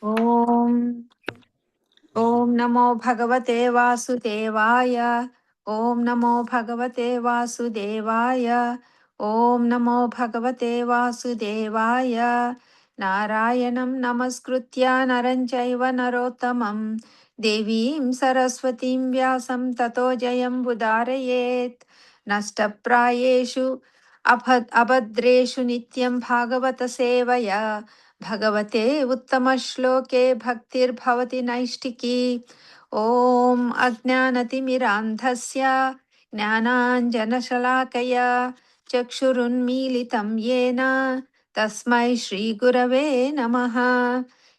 ॐ ॐ नमो भगवते वासुदेवाय। ॐ नमो भगवते वासुदेवाय। ॐ नमो भगवते वासुदेवाय। नारायणं नमस्कृत्य नरं चैव नरोत्तमं देवीं सरस्वतीं व्यासं ततो जयमुदारयेत्। नष्टप्रायेषु अभद्रेषु नित्यं भागवत सेवया भगवते उत्तमश्लोके भक्तिर्भवति नैष्टिकी। ॐ अज्ञानतिमिरान्धस्य ज्ञानाञ्जनशलाकया चक्षुरुन्मीलितं येन तस्मै श्रीगुरवे नमः।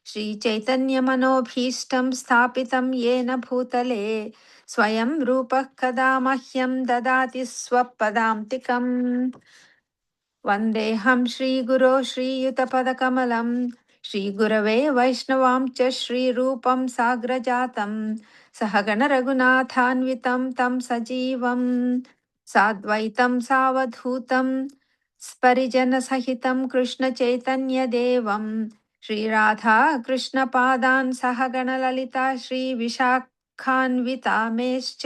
श्रीचैतन्यमनोभीष्टं स्थापितं येन भूतले स्वयं रूपः कदा मह्यं ददाति स्वपदान्तिकम्। वन्देऽहं श्रीगुरो श्रीयुतपदकमलं श्रीगुरवे वैष्णवां च श्रीरूपं साग्रजातं सहगणरघुनाथान्वितं तं सजीवं साद्वैतं सावधूतं परिजनसहितं कृष्णचैतन्यदेवं श्रीराधा कृष्णपादान् सहगणललिता श्रीविशाखान्वितामेश्च।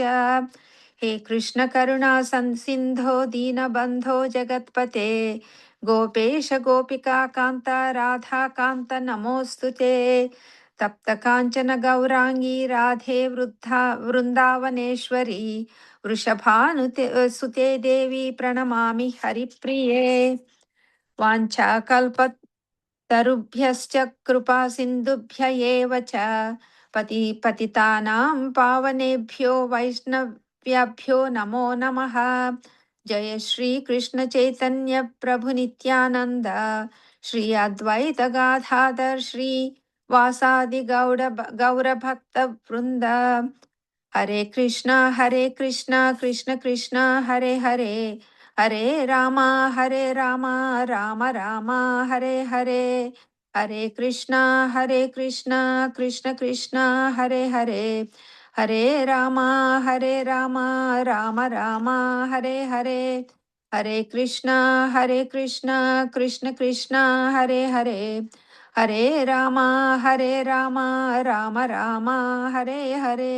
हे कृष्ण करुणा सिंधो दीनबंधो जगत्पते गोपेश गोपिका कांत राधा कांत नमोस्तुते। तप्त कांचन गौरांगी राधे वृद्धा वृंदावनेश्वरी वृषभानुते सुते देवी प्रणमामि हरिप्रिये। वाञ्छाकल्पतरुभ्यश्च कृपा सिन्धुभ्य एव च पतितानां पावनेभ्यो वैष्णव्याभ्यो नमो नमः। जय श्री कृष्ण चैतन्य प्रभु नित्यानंद श्री अद्वैत गाधाधर श्री वासादि गौरभक्त वृंद। हरे कृष्णा कृष्ण कृष्ण हरे हरे हरे रामा राम राम हरे हरे। हरे कृष्णा कृष्ण कृष्ण हरे हरे हरे रामा राम राम हरे हरे। हरे कृष्णा कृष्ण कृष्ण हरे हरे हरे रामा राम राम हरे हरे।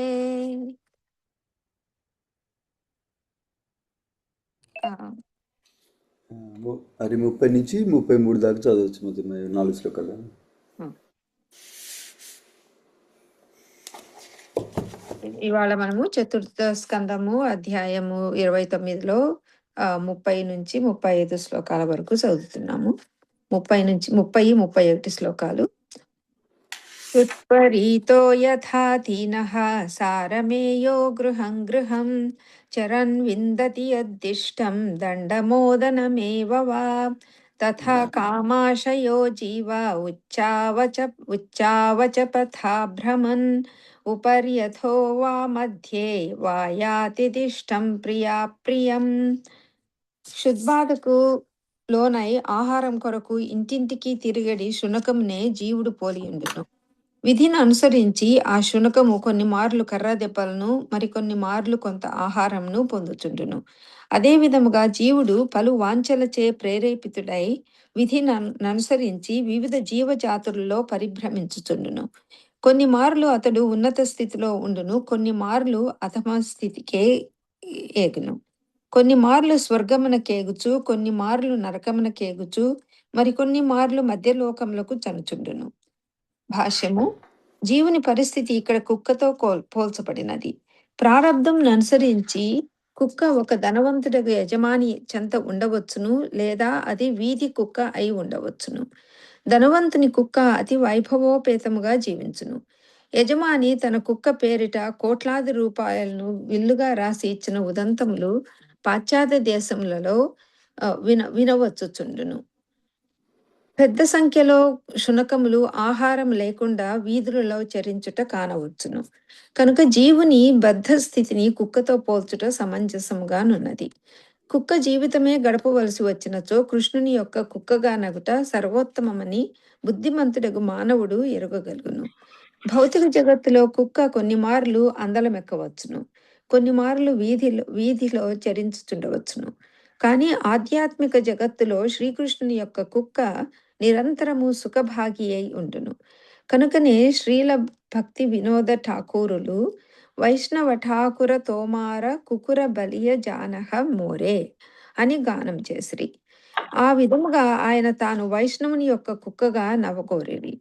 ఆ, అది 30 నుంచి 33 దాకా చదవచ్చు మొత్తం 4 శ్లోకాలు. ఉమ్. ఇవాళ మనము చతుర్థ స్కందము అధ్యాయము 29లో 30 నుంచి 35 శ్లోకాల వరకు చదువుతున్నాము. 30 నుంచి 31 శ్లోకాలు. उत्परीतो यथा दीनः सारमेयो गृहं गृहं चरन् विन्दति यद्दिष्टं दण्डमोदनमेव वा तथा कामाशयो जीवा उच्चावच पथा भ्रमन् उपर्यथो वा मध्ये वा याति दिष्टं प्रिया प्रियम्. శుద్బాధకు లోనై ఆహారం కొరకు ఇంటింటికి తిరిగడి శునకమునే జీవుడు పోలియుండును. విధిని అనుసరించి ఆ శునకము కొన్ని మార్లు కర్ర దెబ్బలను మరికొన్ని మార్లు కొంత ఆహారంను పొందుచుండును. అదే విధముగా జీవుడు పలు వాంఛలచే ప్రేరేపితుడై విధిని అనుసరించి వివిధ జీవజాతులలో పరిభ్రమించుచుండును. కొన్ని మార్లు అతడు ఉన్నత స్థితిలో ఉండును, కొన్ని మార్లు అధమ స్థితికే ఏగును. కొన్ని మార్లు స్వర్గమునకేగుచు కొన్ని మార్లు నరకమునకేగుచు మరికొన్ని మార్లు మధ్యలోకములకు చనుచుండును. భాష్యము. జీవుని పరిస్థితి ఇక్కడ కుక్కతో పోల్చబడినది. ప్రారబ్ధం అనుసరించి కుక్క ఒక ధనవంతుడకు యజమాని చెంత ఉండవచ్చును, లేదా అది వీధి కుక్క అయి ఉండవచ్చును. ధనవంతుని కుక్క అతి వైభవోపేతముగా జీవించును. యజమాని తన కుక్క పేరిట కోట్లాది రూపాయలను విల్లుగా రాసి ఇచ్చిన ఉదంతములు పాశ్చాత్య దేశములలో వినవచ్చుచుండును. పెద్ద సంఖ్యలో శునకములు ఆహారం లేకుండా వీధులలో చరించుట కానవచ్చును. కనుక జీవుని బద్ధ స్థితిని కుక్కతో పోల్చుట సమంజసముగానున్నది. కుక్క జీవితమే గడపవలసి వచ్చినచో కృష్ణుని యొక్క కుక్కగా నగుట సర్వోత్తమమని బుద్ధిమంతుడగు మానవుడు ఎరుగగలుగును. భౌతిక జగత్తులో కుక్క కొన్ని మార్లు అందలమెక్కవచ్చును, కొన్ని మార్లు వీధిలో చరించుచుండవచ్చును. కానీ ఆధ్యాత్మిక జగత్తులో శ్రీకృష్ణుని యొక్క కుక్క నిరంతరము సుఖభాగి అయి ఉండును. కనుకనే శ్రీల భక్తి వినోద ఠాకూరులు వైష్ణవ ఠాకుర తోమార కుకుర బలియ జానహ మోరే అని గానం చేసిరి. ఆ విధముగా ఆయన తాను వైష్ణవుని యొక్క కుక్కగా నవ్వకోరిరి.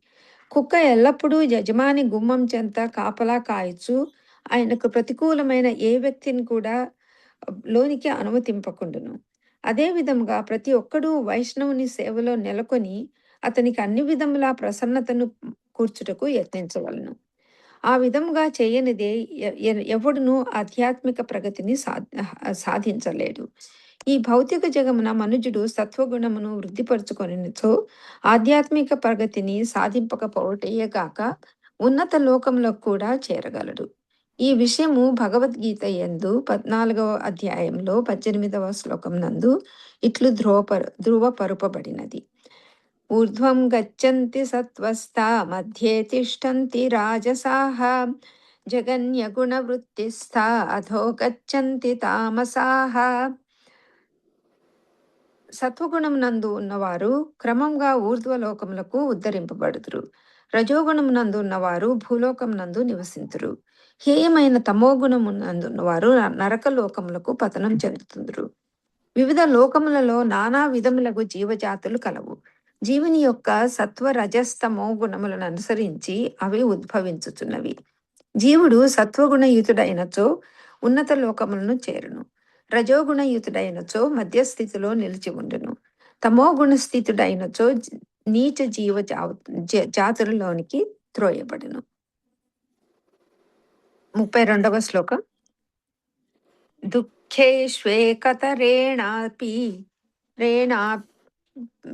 కుక్క ఎల్లప్పుడూ యజమాని గుమ్మం చెంత కాపలా కాయచు ఆయనకు ప్రతికూలమైన ఏ వ్యక్తిని కూడా లోనికి అనుమతింపకుండును. అదే విధముగా ప్రతి ఒక్కడూ వైష్ణవుని సేవలో నెలకొని అతనికి అన్ని విధములా ప్రసన్నతను కూర్చుటకు యత్నించవలను. ఆ విధముగా చేయనిదే ఎవడును ఆధ్యాత్మిక ప్రగతిని సాధించలేడు. ఈ భౌతిక జగమున మనుజుడు సత్వగుణమును వృద్ధిపరుచుకొనిచో ఆధ్యాత్మిక ప్రగతిని సాధింపకపోవటయే గాక ఉన్నత లోకంలో కూడా చేరగలడు. ఈ విషయము భగవద్గీత యందు 14వ అధ్యాయంలో 18వ శ్లోకం నందు ఇట్లు ధృవపరుపబడినది. ఊర్ధ్వం గచ్చంతి సత్వస్థా మధ్యే తిష్టంతి రాజసాః జగన్యగుణవృత్తిస్థా అధో గచ్చంతి తామసాః. సత్వగుణం నందు ఉన్నవారు క్రమంగా ఊర్ధ్వలోకములకు ఉద్ధరింపబడుదురు. రజోగుణం నందు ఉన్నవారు భూలోకం నందు నివసింతురు. హేయమైన తమోగుణము నందున్నవారు నరకలోకములకు పతనం చెందుతుందరు. వివిధ లోకములలో నానా విధములకు జీవజాతులు కలవు. జీవుని యొక్క సత్వ రజస్తమో గుణములను అనుసరించి అవి ఉద్భవించుచున్నవి. జీవుడు సత్వగుణయుతుడైనచో ఉన్నత లోకములను చేరును. రజోగుణయుతుడైనచో మధ్యస్థితిలో నిలిచి ఉండును. తమోగుణ స్థితుడైనచో నీచ జీవ జాతులలోనికి త్రోయబడును. 32వ శ్లోకం. దుఃఖేష్వేకతరేణాపి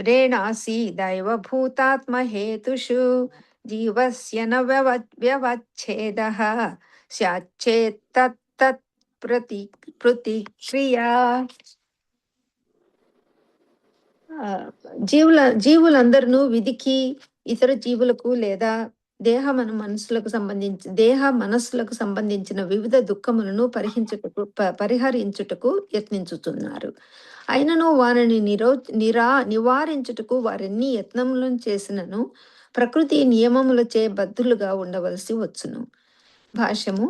రేణాసి దైవభూతాత్మహేతుషు జీవస్య న వ్యవచ్ఛేదః స్యాచ్చేత్తత్ ప్రతిక్రియా. జీవులందరూ విధికి, ఇతర జీవులకు లేదా దేహ మనస్సులకు సంబంధించిన వివిధ దుఃఖములను పరిహరించుటకు యత్నించుతున్నారు. అయినను వారిని నివారించుటకు వారెన్ని యత్నములను చేసినను ప్రకృతి నియమములచే బద్ధులుగా ఉండవలసి వచ్చును. భాష్యము.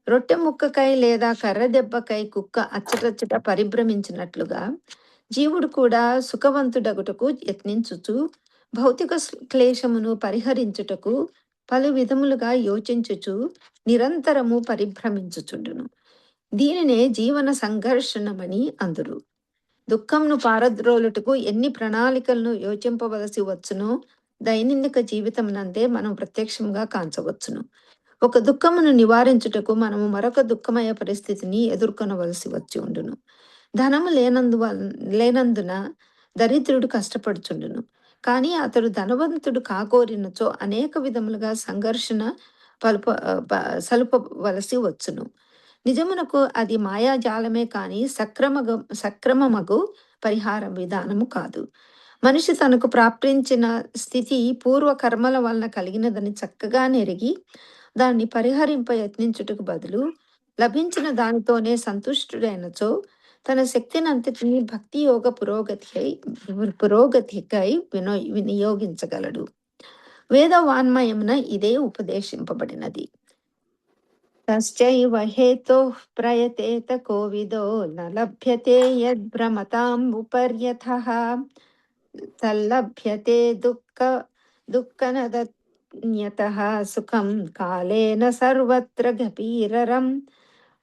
రొట్టె ముక్కకై లేదా కర్ర దెబ్బకై కుక్క అచ్చటచ్చట పరిభ్రమించినట్లుగా జీవుడు కూడా సుఖవంతుడగుటకు యత్నించుచు భౌతిక క్లేశమును పరిహరించుటకు పలు విధములుగా యోచించుచు నిరంతరము పరిభ్రమించుచుండును. దీనినే జీవన సంఘర్షణమని అందురు. దుఃఖంను పారద్రోలుటకు ఎన్ని ప్రణాళికలను యోచింపవలసి వచ్చునో దైనందిక జీవితం నందే మనం ప్రత్యక్షంగా కాంచవచ్చును. ఒక దుఃఖమును నివారించుటకు మనము మరొక దుఃఖమయ పరిస్థితిని ఎదుర్కొనవలసి వచ్చి ఉండును. ధనము లేనందున దరిద్రుడు కష్టపడుచుండును. కానీ అతడు ధనవంతుడు కాకోరినచో అనేక విధములుగా సంఘర్షణ సలుపవలసి వచ్చును. నిజమునకు అది మాయాజాలమే కాని సక్రమమగు పరిహార విధానము కాదు. మనిషి తనకు ప్రాప్తించిన స్థితి పూర్వ కర్మల వలన కలిగినదని చక్కగా నెరిగి దాన్ని పరిహరింప యత్నించుటకు బదులు లభించిన దానితోనే సంతుష్టుడైనచో తన శక్తినంతటిని భక్తి యోగ పురోగతికై వినియోగించగలడు. వేద వాన్మయమున ఇదే ఉపదేశింపబడినది. తశ్చైవ హేతోః ప్రయతేత కోవిదో న లభ్యతే యద్భ్రమతాం ఉపర్యథః తల్లభ్యతే దుఃఖనదన్యతః సుఖం కాలేన సర్వత్ర గభీరరం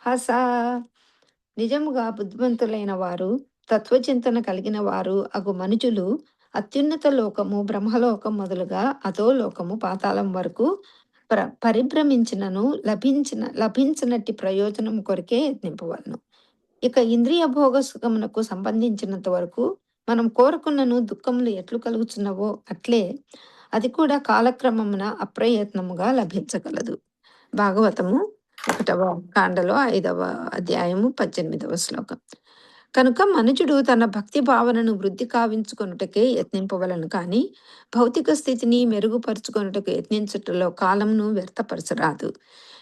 హసా. నిజముగా బుద్ధిమంతులైన వారు, తత్వచింతన కలిగిన వారు అగు మనుజులు అత్యున్నత లోకము, బ్రహ్మలోకం మొదలుగా అధోలోకము, పాతాళం వరకు పరిభ్రమించినను లభించినట్టి ప్రయోజనం కొరకే యత్నింపవలను. ఇక ఇంద్రియ భోగ సుఖమునకు సంబంధించినంత వరకు మనం కోరుకున్నను దుఃఖములు ఎట్లు కలుగుచున్నవో అట్లే అది కూడా కాలక్రమమున అప్రయత్నముగా లభించగలదు. భాగవతము 1వ కాండలో 5వ అధ్యాయము 18వ శ్లోకం. కనుక మనుజుడు తన భక్తి భావనను వృద్ధి కావించుకొనుటకే యత్నింపవలను కానీ భౌతిక స్థితిని మెరుగుపరుచుకొనుటకు యత్నించుటలో కాలంను వ్యర్థపరచరాదు.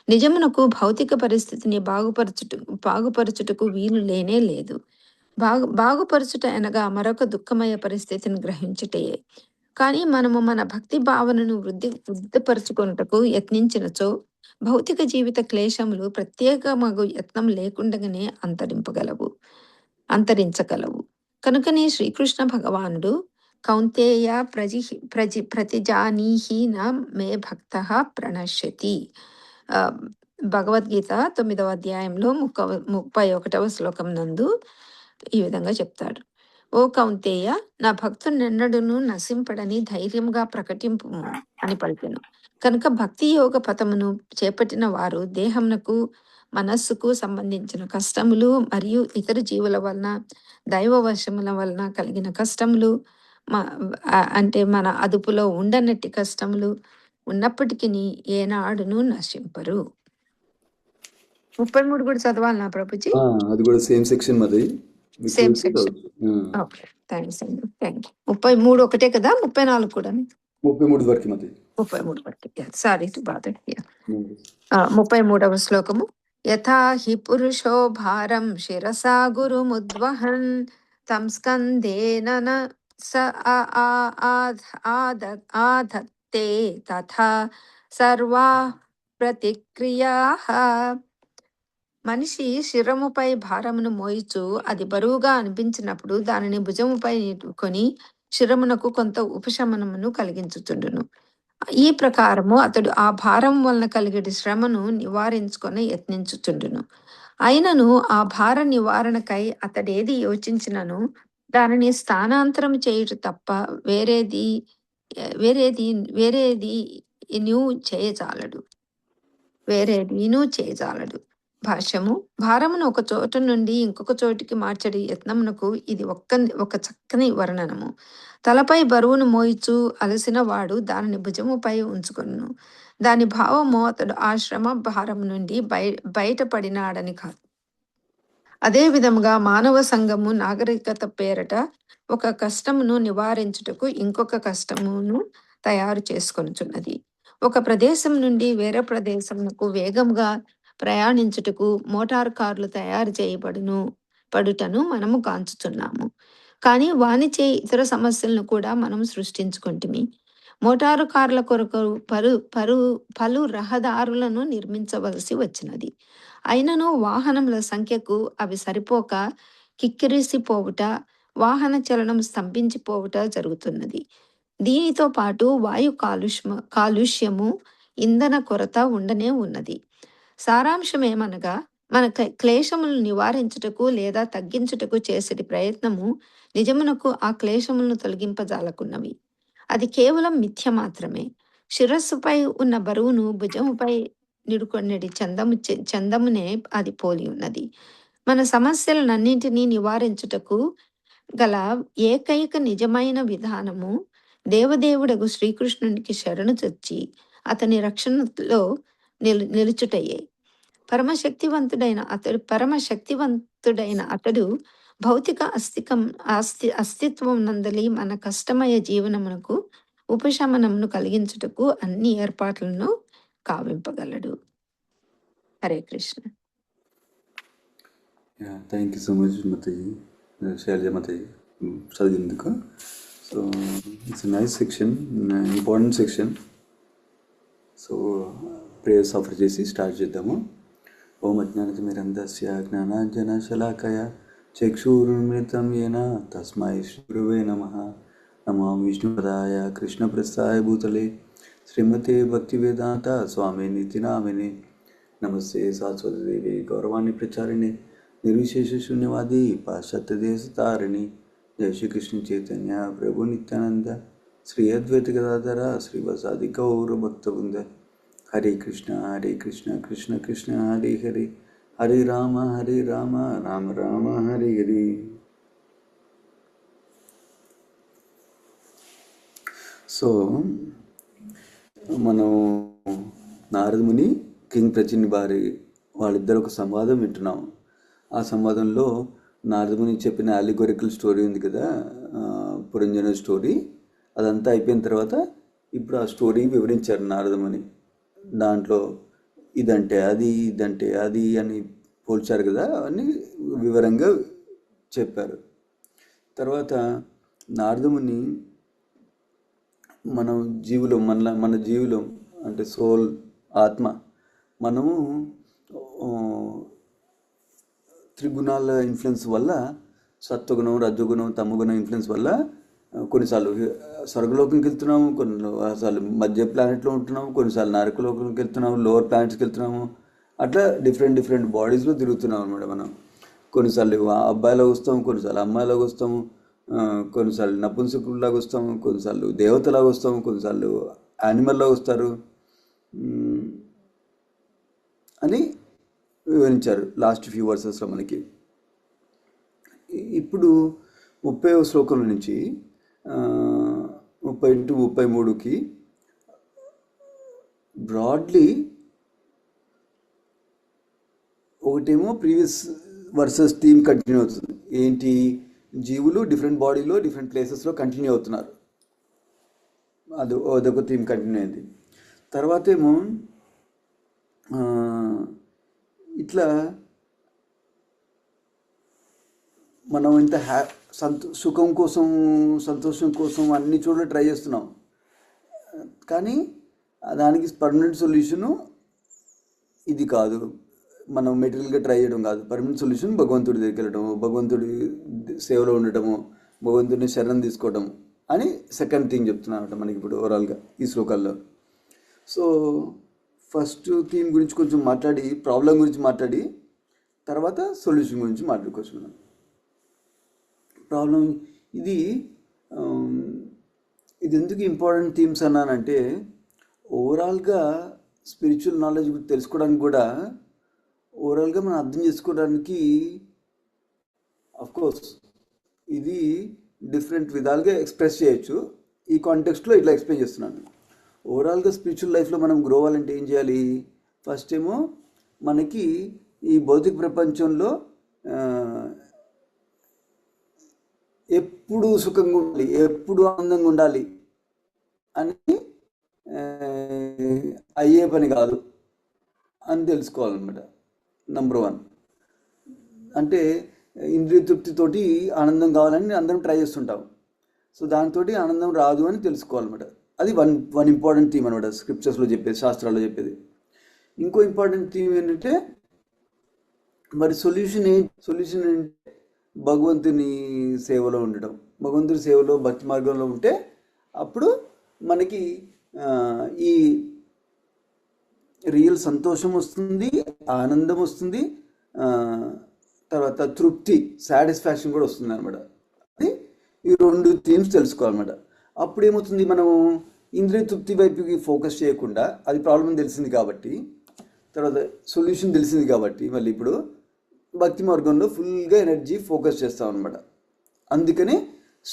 నిజమునకు భౌతిక పరిస్థితిని బాగుపరచుటకు వీలు లేనే లేదు. బాగుపరచుట అనగా మరొక దుఃఖమయ పరిస్థితిని గ్రహించుటయే. కానీ మనము మన భక్తి భావనను వృద్ధిపరుచుకొనుటకు యత్నించినచో భౌతిక జీవిత క్లేశములు ప్రత్యేకమగు యత్నం లేకుండగానే అంతరించగలవు. కనుకనే శ్రీకృష్ణ భగవానుడు కౌంతేయ ప్రతిజానీహి న మే భక్త ప్రణశ్యతి భగవద్గీత 9వ అధ్యాయంలో 31వ శ్లోకం నందు ఈ విధంగా చెప్తాడు. ఓ కౌంతేయ, నా భక్తునెన్నడూను నశింపడని ధైర్యంగా ప్రకటింపు అని పలికెను. కనుక భక్తి యోగ పథమును చేపట్టిన వారు దేహమునకు మనస్సుకు సంబంధించిన కష్టములు మరియు ఇతర జీవుల వలన దైవ వశముల వలన కలిగిన కష్టములు అంటే మన అదుపులో ఉండనట్టి కష్టములు ఉన్నప్పటికీ ఏనాడును నశింపరు. 33 కూడా చదవాలనా ప్రభుజీ? అది కూడా సేమ్ సెక్షన్ మాది. Same section. ఓకే, థ్యాంక్స్ అండి. Thank you. 33 ఒకటే కదా? 34 కూడా? 33 వరకు మాది. 33 వరకు. Sorry to bother. 33వ శ్లోకము. యథా హి పురుషో భారం శిరసా గురుముద్వహన్ తం స్కందేన స ఆధత్తే తథా సర్వా ప్రతిక్రియాః. మనిషి శిరముపై భారమును మోయిచు అది బరువుగా అనిపించినప్పుడు దానిని భుజముపై నెట్టుకొని శిరమునకు కొంత ఉపశమనమును కలిగించుచుండును. ఈ ప్రకారము అతడు ఆ భారం వలన కలిగే శ్రమను నివారించుకొని యత్నించుచుండును. అయినను ఆ భార నివారణకై అతడేది యోచించినను దానిని స్థానాంతరం చేయుట తప్ప వేరేది చేయజాలడు. భాష్యము. భారమును ఒక చోట నుండి ఇంకొక చోటికి మార్చడి యత్నమునకు ఇది ఒక చక్కని వర్ణనము. తలపై బరువును మోయిచు అలసిన వాడు దానిని భుజముపై ఉంచుకొను. దాని భావము అతడు ఆ శ్రమ భారము నుండి బయటపడినాడని కాదు. అదే విధముగా మానవ సంఘము నాగరికత పేరట ఒక కష్టమును నివారించుటకు ఇంకొక కష్టమును తయారు చేసుకొనుచున్నది. ఒక ప్రదేశం నుండి వేరే ప్రదేశమునకు వేగంగా ప్రయాణించుటకు మోటారు కార్లు తయారు పడుటను మనము కాంచుచున్నాము. కానీ వానిచే ఇతర సమస్యలను కూడా మనం సృష్టించుకుంటుమి. మోటారు కార్ల కొరకు పలు రహదారులను నిర్మించవలసి వచ్చినది. అయినను వాహనముల సంఖ్యకు అవి సరిపోక కిక్కిరిసిపోవుట, వాహన చలనం స్తంభించిపోవుట జరుగుతున్నది. దీనితో పాటు వాయు కాలుష్యము, ఇంధన కొరత ఉండనే ఉన్నది. సారాంశమేమనగా మన క్లేశములను నివారించుటకు లేదా తగ్గించుటకు చేసేటి ప్రయత్నము నిజమునకు ఆ క్లేశములను తొలగింపజాలకున్నవి. అది కేవలం మిథ్య మాత్రమే. శిరస్సుపై ఉన్న బరువును భుజముపై నిడుకొన్నడి చందమునే అది పోలి ఉన్నది. మన సమస్యలన్నింటినీ నివారించుటకు గల ఏకైక నిజమైన విధానము దేవదేవుడగు శ్రీకృష్ణునికి శరణు చొచ్చి అతని రక్షణలో నిలుచుటయే. పరమశక్తివంతుడైన అతడు భౌతిక అస్తిత్వం నందలి మన కష్టమయ జీవనమునకు ఉపశమనమును కలిగించుటకు అన్ని ఏర్పాట్లను కావింపగలడు. Hare Krishna. Thank you so much Mathaiah, Sailaja Mathaiah చదివేందుకు. So it's nice section, important section. So prayers offer చేసి స్టార్ట్ చేద్దాము. ఓం అజ్ఞానతిమిరంధస్య జ్ఞానాంజనశలాకయ చక్షురున్మిళితం యేన తస్మై శ్రీగురవే నమః. నమామి విష్ణుపదాయ కృష్ణప్రస్థాయ భూతలే శ్రీమతే భక్తివేదాంత స్వామినితి నామినే. నమస్తే సాస్వతదేవి గౌరవాన్ని ప్రచారిణి నిర్విశేష శూన్యవాది పాశ్చాత్యదేశతారిణి. జయ శ్రీకృష్ణ చైతన్య ప్రభు నిత్యానంద శ్రీ అద్వైత గదాధర శ్రీవసాది గౌర భక్తవృంద. హరే కృష్ణ కృష్ణ కృష్ణ హరే హరే, హరే రామ రామ రామ హరే హరే. సో మనం నారదముని కింగ్ ప్రచిన్ భార్య వాళ్ళిద్దరు ఒక సంవాదం వింటున్నాం. ఆ సంవాదంలో నారదముని చెప్పిన అలిగోరికల్ స్టోరీ ఉంది కదా, పురంజన స్టోరీ, అదంతా అయిపోయిన తర్వాత ఇప్పుడు ఆ స్టోరీ వివరించారు నారదముని. దాంట్లో ఇదంటే అది, ఇదంటే అది అని పోల్చారు కదా, అవన్నీ వివరంగా చెప్పారు. తర్వాత నారదముని మనం జీవులం, మన జీవులం అంటే సోల్, ఆత్మ. మనము ఆ, త్రిగుణాల ఇన్ఫ్లుయెన్స్ వల్ల, సత్వగుణం, రజోగుణం, తమగుణం ఇన్ఫ్లుయెన్స్ వల్ల కొన్నిసార్లు స్వర్గలోకంకి వెళ్తున్నాము, కొన్నిసార్లు మధ్య ప్లానెట్లో ఉంటున్నాము, కొన్నిసార్లు నరకలోకంకి వెళ్తున్నాము, లోవర్ ప్లానెట్స్కి వెళ్తున్నాము. అట్లా డిఫరెంట్ బాడీస్లో తిరుగుతున్నాం అనమాట మనం. కొన్నిసార్లు అబ్బాయిలాగా వస్తాము, కొన్నిసార్లు అమ్మాయిలాగా వస్తాము, కొన్నిసార్లు నపుంసకుల్లాగా వస్తాము, కొన్నిసార్లు దేవతలాగా వస్తాము, కొన్నిసార్లు యానిమల్లాగా వస్తారు అని వివరించారు లాస్ట్ ఫ్యూ వర్సెస్లో మనకి. ఇప్పుడు 30వ శ్లోకం నుంచి 30-33కి బ్రాడ్లీ ఒకటేమో ప్రీవియస్ వర్సెస్ థీమ్ కంటిన్యూ అవుతుంది. ఏంటి? జీవులు డిఫరెంట్ బాడీలో డిఫరెంట్ ప్లేసెస్లో కంటిన్యూ అవుతున్నారు. అదొక థీమ్ కంటిన్యూ అయింది. తర్వాత ఏమో ఇట్లా మనం ఇంత సుఖం కోసం, సంతోషం కోసం అన్ని చోట్ల ట్రై చేస్తున్నాం, కానీ దానికి పర్మనెంట్ సొల్యూషను ఇది కాదు. మనం మెటీరియల్గా ట్రై చేయడం కాదు. పర్మనెంట్ సొల్యూషన్ భగవంతుడి దగ్గరికి వెళ్ళడము, భగవంతుడి సేవలో ఉండటము, భగవంతుడిని శరణం తీసుకోవటం అని సెకండ్ థీమ్ చెప్తున్నారట మనకి ఇప్పుడు ఓవరాల్గా ఈ శ్లోకాల్లో. సో ఫస్ట్ థీమ్ గురించి కొంచెం మాట్లాడి, ప్రాబ్లం గురించి మాట్లాడి, తర్వాత సొల్యూషన్ గురించి మాట్లాడుకోవచ్చు మనం. ప్రాబ్లం ఇది ఎందుకు ఇంపార్టెంట్ థీమ్స్ అన్నానంటే, ఓవరాల్గా స్పిరిచువల్ నాలెడ్జ్ గురించి తెలుసుకోవడానికి కూడా, ఓవరాల్గా మనం అర్థం చేసుకోవడానికి అఫ్కోర్స్ ఇది డిఫరెంట్ విధాలుగా ఎక్స్ప్రెస్ చేయొచ్చు. ఈ కాంటెక్స్ట్లో ఇట్లా ఎక్స్ప్లెయిన్ చేస్తున్నాను. ఓవరాల్గా స్పిరిచువల్ లైఫ్లో మనం గ్రో అవ్వాలంటే ఏం చేయాలి? ఫస్ట్ ఏమో మనకి ఈ భౌతిక ప్రపంచంలో ఎప్పుడు సుఖంగా ఉండాలి, ఎప్పుడు ఆనందంగా ఉండాలి అని అయ్యే పని కాదు అని తెలుసుకోవాలన్నమాట. నంబర్ 1 అంటే ఇంద్రియ తృప్తితోటి ఆనందం కావాలని అందరం ట్రై చేస్తుంటాం. సో దాంతో ఆనందం రాదు అని తెలుసుకోవాలన్నమాట. అది వన్ ఇంపార్టెంట్ థీమ్ అనమాట, స్క్రిప్చర్స్లో చెప్పేది, శాస్త్రాల్లో చెప్పేది. ఇంకో ఇంపార్టెంట్ థీమ్ ఏంటంటే, మరి సొల్యూషన్ ఏంటి? భగవంతుని సేవలో ఉండటం. భగవంతుని సేవలో, భక్తి మార్గంలో ఉంటే అప్పుడు మనకి ఈ రియల్ సంతోషం వస్తుంది, ఆనందం వస్తుంది, తర్వాత తృప్తి, సాటిస్ఫాక్షన్ కూడా వస్తుంది అనమాట. అది ఈ 2 థీమ్స్ తెలుసుకోవాలన్నమాట. అప్పుడు ఏమవుతుంది, మనం ఇంద్రియ తృప్తి వైపుకి ఫోకస్ చేయకుండా, అది ప్రాబ్లం తెలిసింది కాబట్టి, తర్వాత సొల్యూషన్ తెలిసింది కాబట్టి, మళ్ళీ ఇప్పుడు భక్తి మార్గంలో ఫుల్గా ఎనర్జీ ఫోకస్ చేస్తాం అనమాట. అందుకని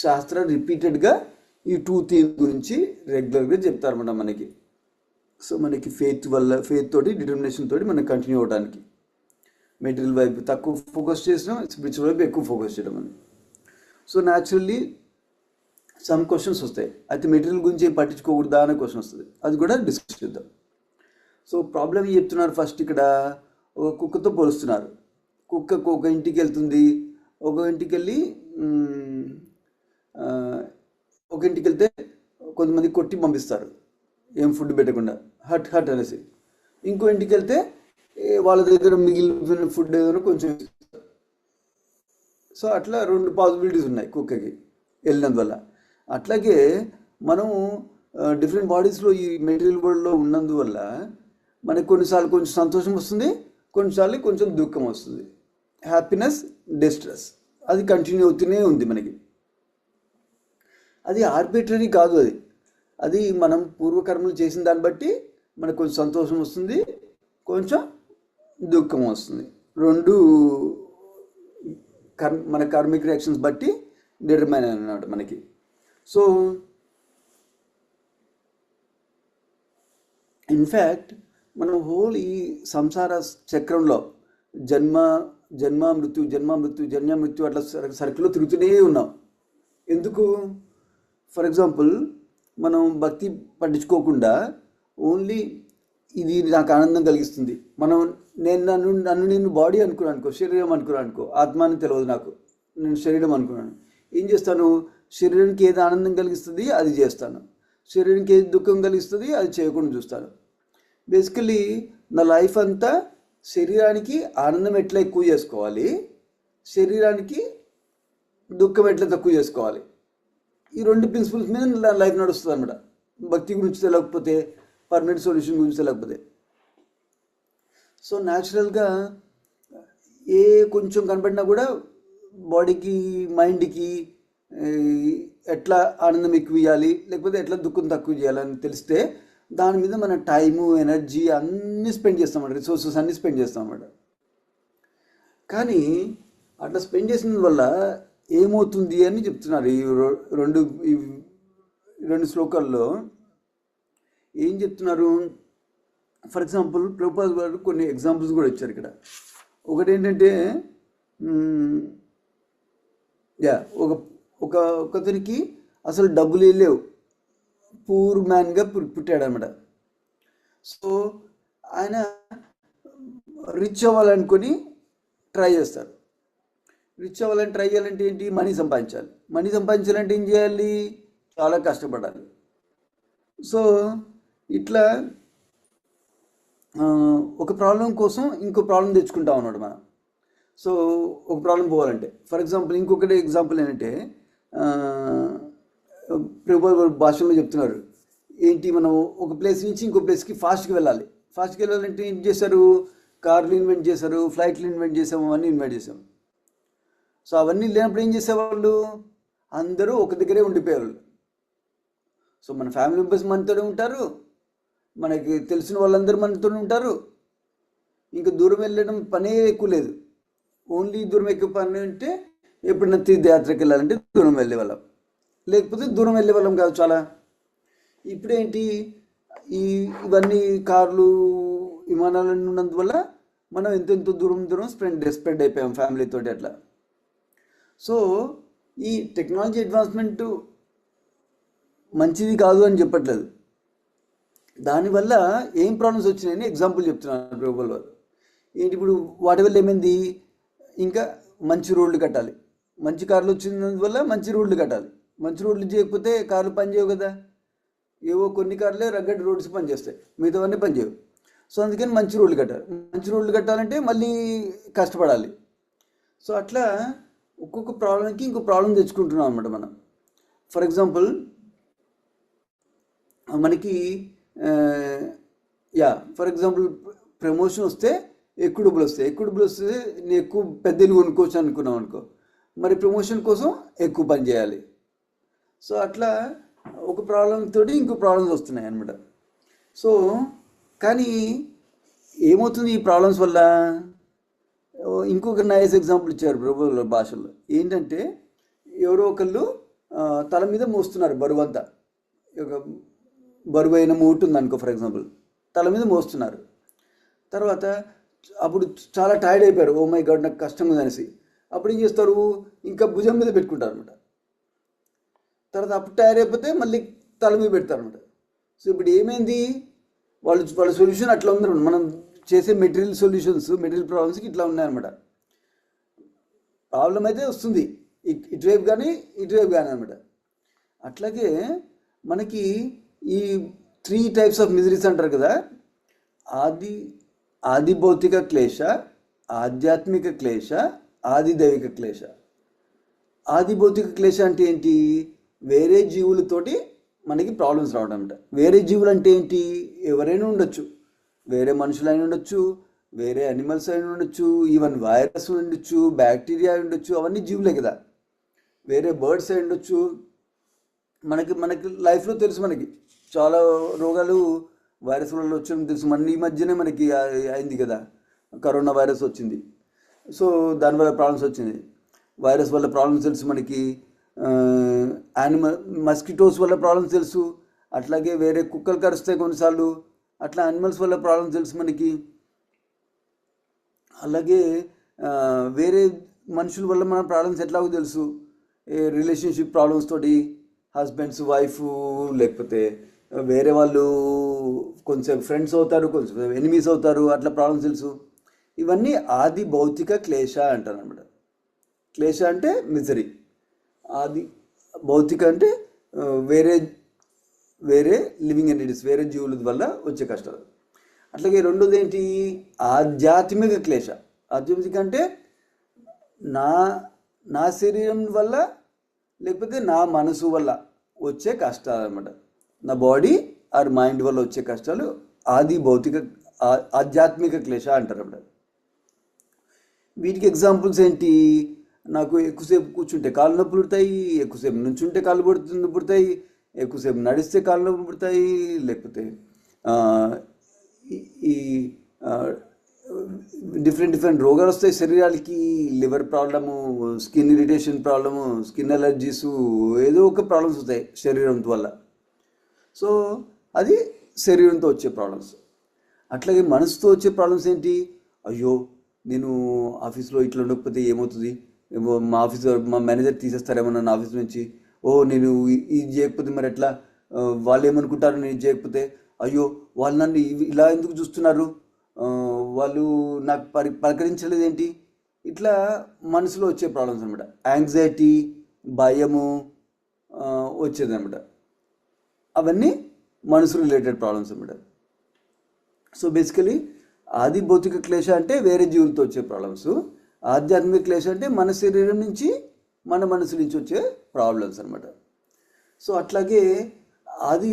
శాస్త్రాలు రిపీటెడ్గా ఈ 2 థీమ్స్ గురించి రెగ్యులర్గా చెప్తారన్నమాట మనకి. సో మనకి ఫెయిత్ తోటి, డిటర్మినేషన్ తోటి మనం కంటిన్యూ అవ్వడానికి, మెటీరియల్ వైపు తక్కువ ఫోకస్ చేసినాం, స్పిరిచువల్ వైపు ఎక్కువ ఫోకస్ చేయడం అని. సో న్యాచురల్లీ సమ్ క్వశ్చన్స్ వస్తాయి. అయితే మెటీరియల్ గురించి ఏం పట్టించుకోకూడదా అనే క్వశ్చన్ వస్తుంది. అది కూడా డిస్కస్ చేద్దాం. సో ప్రాబ్లం ఏం చెప్తున్నారు? ఫస్ట్ ఇక్కడ ఒక కుక్కతో పోలుస్తున్నారు. కుక్కకు ఒక ఇంటికి వెళ్తుంది, ఒక ఇంటికి వెళ్తే కొంతమంది కొట్టి పంపిస్తారు, ఏం ఫుడ్ పెట్టకుండా, హట్ అనేసి. ఇంకో ఇంటికి వెళ్తే వాళ్ళ దగ్గర మిగిలిన ఫుడ్ ఏదైనా కొంచెం. సో అట్లా 2 పాసిబిలిటీస్ ఉన్నాయి కుక్కకి వెళ్ళినందువల్ల. అట్లాగే మనము డిఫరెంట్ బాడీస్లో ఈ మెటీరియల్ వరల్డ్లో ఉన్నందువల్ల మనకి కొన్నిసార్లు కొంచెం సంతోషం వస్తుంది, కొన్నిసార్లు కొంచెం దుఃఖం వస్తుంది, హ్యాపీనెస్, డిస్ట్రెస్, అది కంటిన్యూ అవుతూనే ఉంది మనకి. అది ఆర్బిట్రరీ కాదు, అది మనం పూర్వకర్మలు చేసిన దాన్ని బట్టి మనకు కొంచెం సంతోషం వస్తుంది, కొంచెం దుఃఖం వస్తుంది. 2 మన కార్మిక్ రియాక్షన్స్ బట్టి డిటర్మైన్ అన్నమాట మనకి. సో ఇన్ఫ్యాక్ట్ మనం హోల్ ఈ సంసార చక్రంలో జన్మ మృత్యు అట్లా సర్కిల్లో తిరుగుతూనే ఉన్నాం. ఎందుకు? ఫర్ ఎగ్జాంపుల్, మనం భక్తి పట్టించుకోకుండా ఓన్లీ ఇది నాకు ఆనందం కలిగిస్తుంది, నేను బాడీ అనుకో, శరీరం అనుకో, ఆత్మ అని తెలియదు నాకు, నేను శరీరం అనుకున్నాను. ఏం చేస్తాను? శరీరానికి ఏది ఆనందం కలిగిస్తుంది అది చేస్తాను. శరీరానికి ఏది దుఃఖం కలిగిస్తుంది అది చేయకుండా చూస్తాను. బేసికలీ నా లైఫ్ అంతా శరీరానికి ఆనందం ఎట్లా ఎక్కువ చేసుకోవాలి, శరీరానికి దుఃఖం ఎట్లా తక్కువ చేసుకోవాలి, ఈ 2 ప్రిన్సిపల్స్ మీద నా లైఫ్ నడుస్తుంది అనమాట. భక్తి గురించి తెలియకపోతే, పర్మనెంట్ సొల్యూషన్ గురించి తెలియకపోతే. సో న్యాచురల్గా ఏ కొంచెం కనపడినా కూడా బాడీకి, మైండ్కి ఎట్లా ఆనందం ఎక్కువ ఇవ్వాలి, లేకపోతే ఎట్లా దుఃఖం తక్కువ చేయాలని తెలిస్తే దాని మీద మన టైము, ఎనర్జీ అన్నీ స్పెండ్ చేస్తాం అన్నమాట, రిసోర్సెస్ అన్నీ స్పెండ్ చేస్తాం అన్నమాట. కానీ అట్లా స్పెండ్ చేసిన వల్ల ఏమవుతుంది అని చెప్తున్నారు ఈ రెండు శ్లోకాల్లో. ఏం చెప్తున్నారు? ఫర్ ఎగ్జాంపుల్ ప్రభుపాద గారు కొన్ని ఎగ్జాంపుల్స్ కూడా ఇచ్చారు ఇక్కడ. ఒకటి ఏంటంటే ఒకతనికి అసలు డబ్బులు లేవు, పూర్ మ్యాన్గా పుట్టాడు అనమాట. సో ఆయన రిచ్ అవ్వాలనుకొని ట్రై చేస్తారు. రిచ్ అవ్వాలని ట్రై చేయాలంటే ఏంటి? మనీ సంపాదించాలి. మనీ సంపాదించాలంటే ఏం చేయాలి? చాలా కష్టపడాలి. సో ఇట్లా ఒక ప్రాబ్లం కోసం ఇంకో ప్రాబ్లం తెచ్చుకుంటాం అన్నాడు మనం. సో ఒక ప్రాబ్లం పోవాలంటే, ఫర్ ఎగ్జాంపుల్ ఇంకొకటి ఎగ్జాంపుల్ ఏంటంటే ప్రభుపాద భాషలో చెప్తున్నారు ఏంటి, మనం ఒక ప్లేస్ నుంచి ఇంకో ప్లేస్కి ఫాస్ట్గా వెళ్ళాలి. ఫాస్ట్గా వెళ్ళాలంటే ఏం చేశారు? కార్లు ఇన్వెంట్ చేశారు, ఫ్లైట్లు ఇన్వెంట్ చేసాము, అవన్నీ ఇన్వెంట్ చేసాము. సో అవన్నీ లేనప్పుడు ఏం చేసేవాళ్ళు? అందరూ ఒక దగ్గరే ఉండిపోయేవాళ్ళు. సో మన ఫ్యామిలీ మెంబర్స్ మనతోనే ఉంటారు, మనకి తెలిసిన వాళ్ళందరూ మనతో ఉంటారు. ఇంకా దూరం వెళ్ళడం పనే ఎక్కువ లేదు. ఓన్లీ దూరం ఎక్కువ పని అంటే ఎప్పుడైనా తీర్థయాత్రకి వెళ్ళాలంటే దూరం వెళ్ళే వాళ్ళం, లేకపోతే దూరం వెళ్ళే వాళ్ళం కాదు చాలా. ఇప్పుడేంటి, ఇవన్నీ కార్లు, విమానాలన్నీ ఉన్నందువల్ల మనం ఎంతెంతో దూరం స్ప్రెడ్ అయిపోయాం ఫ్యామిలీతోటి అట్లా. సో ఈ టెక్నాలజీ అడ్వాన్స్మెంట్ మంచిది కాదు అని చెప్పట్లేదు. దానివల్ల ఏం ప్రాబ్లమ్స్ వచ్చినాయని ఎగ్జాంపుల్ చెప్తున్నారు ప్రభుపాద వారు. ఏంటి ఇప్పుడు వాటి వల్ల ఏమైంది? ఇంకా మంచి రోడ్లు కట్టాలి. మంచి కార్లు వచ్చినందువల్ల మంచి రోడ్లు కట్టాలి. మంచి రోడ్లు చేయకపోతే కార్లు పనిచేయవు కదా. ఏవో కొన్ని కార్లే రగ్గడ్ రోడ్స్ పనిచేస్తాయి, మిగతావన్నీ పనిచేయవు. సో అందుకని మంచి రోడ్లు కట్టాలి. మంచి రోడ్లు కట్టాలంటే మళ్ళీ కష్టపడాలి. సో అట్లా ఒక్కొక్క ప్రాబ్లంకి ఇంకో ప్రాబ్లం తెచ్చుకుంటున్నాం అన్నమాట మనం. ఫర్ ఎగ్జాంపుల్ మనకి ఫర్ ఎగ్జాంపుల్ ప్రమోషన్ వస్తే ఎక్కువ డబ్బులు వస్తే నేను ఎక్కువ పెద్ద ఇల్లు కొనుక్కోవచ్చు అనుకున్నాం అనుకో, మరి ప్రమోషన్ కోసం ఎక్కువ పని చేయాలి. సో అట్లా ఒక ప్రాబ్లం తోటి ఇంకో ప్రాబ్లమ్స్ వస్తున్నాయి అన్నమాట. సో కానీ ఏమవుతుంది ఈ ప్రాబ్లమ్స్ వల్ల? ఇంకొక నైస్ ఎగ్జాంపుల్ ఇచ్చారు ప్రభుపాద భాషలో. ఏంటంటే ఎవరో ఒకళ్ళు తల మీద మోస్తున్నారు బరువంతా. బరువైన మూట ఉంది అనుకో, ఫర్ ఎగ్జాంపుల్ తల మీద మోస్తున్నారు. తర్వాత అప్పుడు చాలా టైర్డ్ అయిపోయారు, ఓ మై గాడ్ నాకు కష్టంగా ఉంది అనేసి. అప్పుడు ఏం చేస్తారు? ఇంకా భుజం మీద పెట్టుకుంటారు అనమాట. తర్వాత అప్పుడు టైర్ అయిపోతే మళ్ళీ తల మీద పెడతారు అనమాట. సో ఇప్పుడు ఏమైంది? వాళ్ళ సొల్యూషన్ అట్లా ఉందన్నమాట. మనం చేసే మెటీరియల్ ప్రాబ్లమ్స్కి ఇట్లా ఉన్నాయన్నమాట. ప్రాబ్లం అయితే వస్తుంది ఇటువైపు కానీ అనమాట. అట్లాగే మనకి ఈ 3 types ఆఫ్ మిజరీస్ అంటారు కదా. ఆది భౌతిక క్లేశ, ఆధ్యాత్మిక క్లేశ, ఆది దైవిక క్లేశ. ఆది భౌతిక క్లేశ అంటే ఏంటి? వేరే జీవులతోటి మనకి ప్రాబ్లమ్స్ రావడం అనమాట. వేరే జీవులు అంటే ఏంటి? ఎవరైనా ఉండొచ్చు, వేరే మనుషులు అయినా ఉండొచ్చు, వేరే అనిమల్స్ అయినా ఉండొచ్చు, ఈవెన్ వైరస్ ఉండొచ్చు, బ్యాక్టీరియా ఉండొచ్చు, అవన్నీ జీవులే కదా. వేరే బర్డ్స్ అయి ఉండొచ్చు. మనకి లైఫ్లో తెలుసు, మనకి చాలా రోగాలు వైరస్ వల్ల వచ్చాయని తెలుసు. ఈ మధ్యనే మనకి అయింది కదా, కరోనా వైరస్ వచ్చింది. సో దానివల్ల ప్రాబ్లమ్స్ వచ్చింది. వైరస్ వల్ల ప్రాబ్లమ్స్ తెలుసు మనకి. మస్కిటోస్ వల్ల ప్రాబ్లమ్స్ తెలుసు. అట్లాగే వేరే కుక్కలు కరుస్తాయి కొన్నిసార్లు, అట్లా అనిమల్స్ వల్ల ప్రాబ్లమ్స్ తెలుసు మనకి. అలాగే వేరే మనుషుల వల్ల మన ప్రాబ్లమ్స్ ఎట్లాగో తెలుసు. రిలేషన్షిప్ ప్రాబ్లమ్స్ తోటి, హస్బెండ్స్ వైఫ్, లేకపోతే వేరే వాళ్ళు కొంచెం ఫ్రెండ్స్ అవుతారు, కొంచెం ఎనిమీస్ అవుతారు, అట్లా ప్రాబ్లమ్స్ తెలుసు. ఇవన్నీ ఆది భౌతిక క్లేశ అంటారు అన్నమాట. క్లేశ అంటే మిజరీ, ఆది భౌతిక అంటే వేరే వేరే లివింగ్ ఎంటిటీస్, వేరే జీవుల వల్ల వచ్చే కష్టాలు. అట్లాగే రెండోది ఏంటి, ఆధ్యాత్మిక క్లేశ. ఆధ్యాత్మిక అంటే నా నా శరీరం వల్ల లేకపోతే నా మనసు వల్ల వచ్చే కష్టాలు అనమాట. నా బాడీ ఆర్ మైండ్ వల్ల వచ్చే కష్టాలు ఆధ్యాత్మిక క్లేశ అంటారు అన్నమాట. వీటికి ఎగ్జాంపుల్స్ ఏంటి, నాకు ఎక్కువసేపు కూర్చుంటే కాళ్ళు నొప్పులు పుడతాయి, ఎక్కువసేపు నుంచుంటే కాళ్ళు పుడతాయి, ఎక్కువసేపు నడిస్తే కాళ్ళు నొప్పులు పుడతాయి, లేకపోతే ఈ డిఫరెంట్ రోగాలు వస్తాయి శరీరాలకి, liver problem, skin irritation problem, skin allergies, ఏదో ఒక ప్రాబ్లమ్స్ వస్తాయి శరీరం వల్ల. సో అది శరీరంతో వచ్చే ప్రాబ్లమ్స్. అట్లాగే మనసుతో వచ్చే ప్రాబ్లమ్స్ ఏంటి, అయ్యో నేను ఆఫీస్లో ఇట్లా ఉండకపోతే ఏమవుతుంది, మా మేనేజర్ తీసేస్తారేమో నన్ను ఆఫీస్ నుంచి, నేను ఇది చేయకపోతే మరి ఎట్లా, వాళ్ళు ఏమనుకుంటారు నేను ఇది చేయకపోతే, అయ్యో వాళ్ళు నన్ను ఇలా ఎందుకు చూస్తున్నారు, వాళ్ళు నాకు పలకరించలేదు ఏంటి, ఇట్లా మనసులో వచ్చే ప్రాబ్లమ్స్ అనమాట. యాంగ్జైటీ, భయము వచ్చేది అనమాట. అవన్నీ మనసు రిలేటెడ్ ప్రాబ్లమ్స్ అనమాట. సో బేసికలీ ఆది భౌతిక క్లేశ అంటే వేరే జీవులతో వచ్చే ప్రాబ్లమ్స్, ఆధ్యాత్మిక క్లేశ అంటే మన శరీరం నుంచి మన మనసు నుంచి వచ్చే ప్రాబ్లమ్స్ అనమాట. సో అట్లాగే ఆది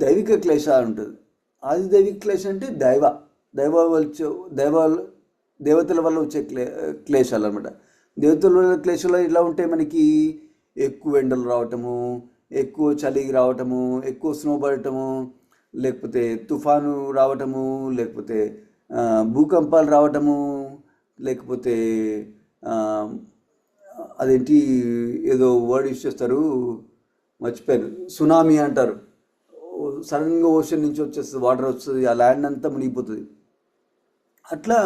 దైవిక క్లేశ ఉంటుంది. ఆది దైవిక క్లేశ అంటే దేవతల వల్ల వచ్చే క్లేశాలు అనమాట. దేవతల వల్ల క్లేశాలు ఇలా ఉంటాయి, మనకి ఎక్కువ ఎండలు రావటము, ఎక్కువ చలి రావటము, ఎక్కువ స్నో పడటము, లేకపోతే తుఫాను రావటము, లేకపోతే భూకంపాలు రావటము, లేకపోతే అదేంటి ఏదో వర్డ్ యూజ్ చేస్తారు మర్చిపోయారు, సునామీ అంటారు. సడన్గా ఓషన్ నుంచి వచ్చేస్తుంది, వాటర్ వస్తుంది, ఆ ల్యాండ్ అంతా మునిగిపోతుంది. అట్లా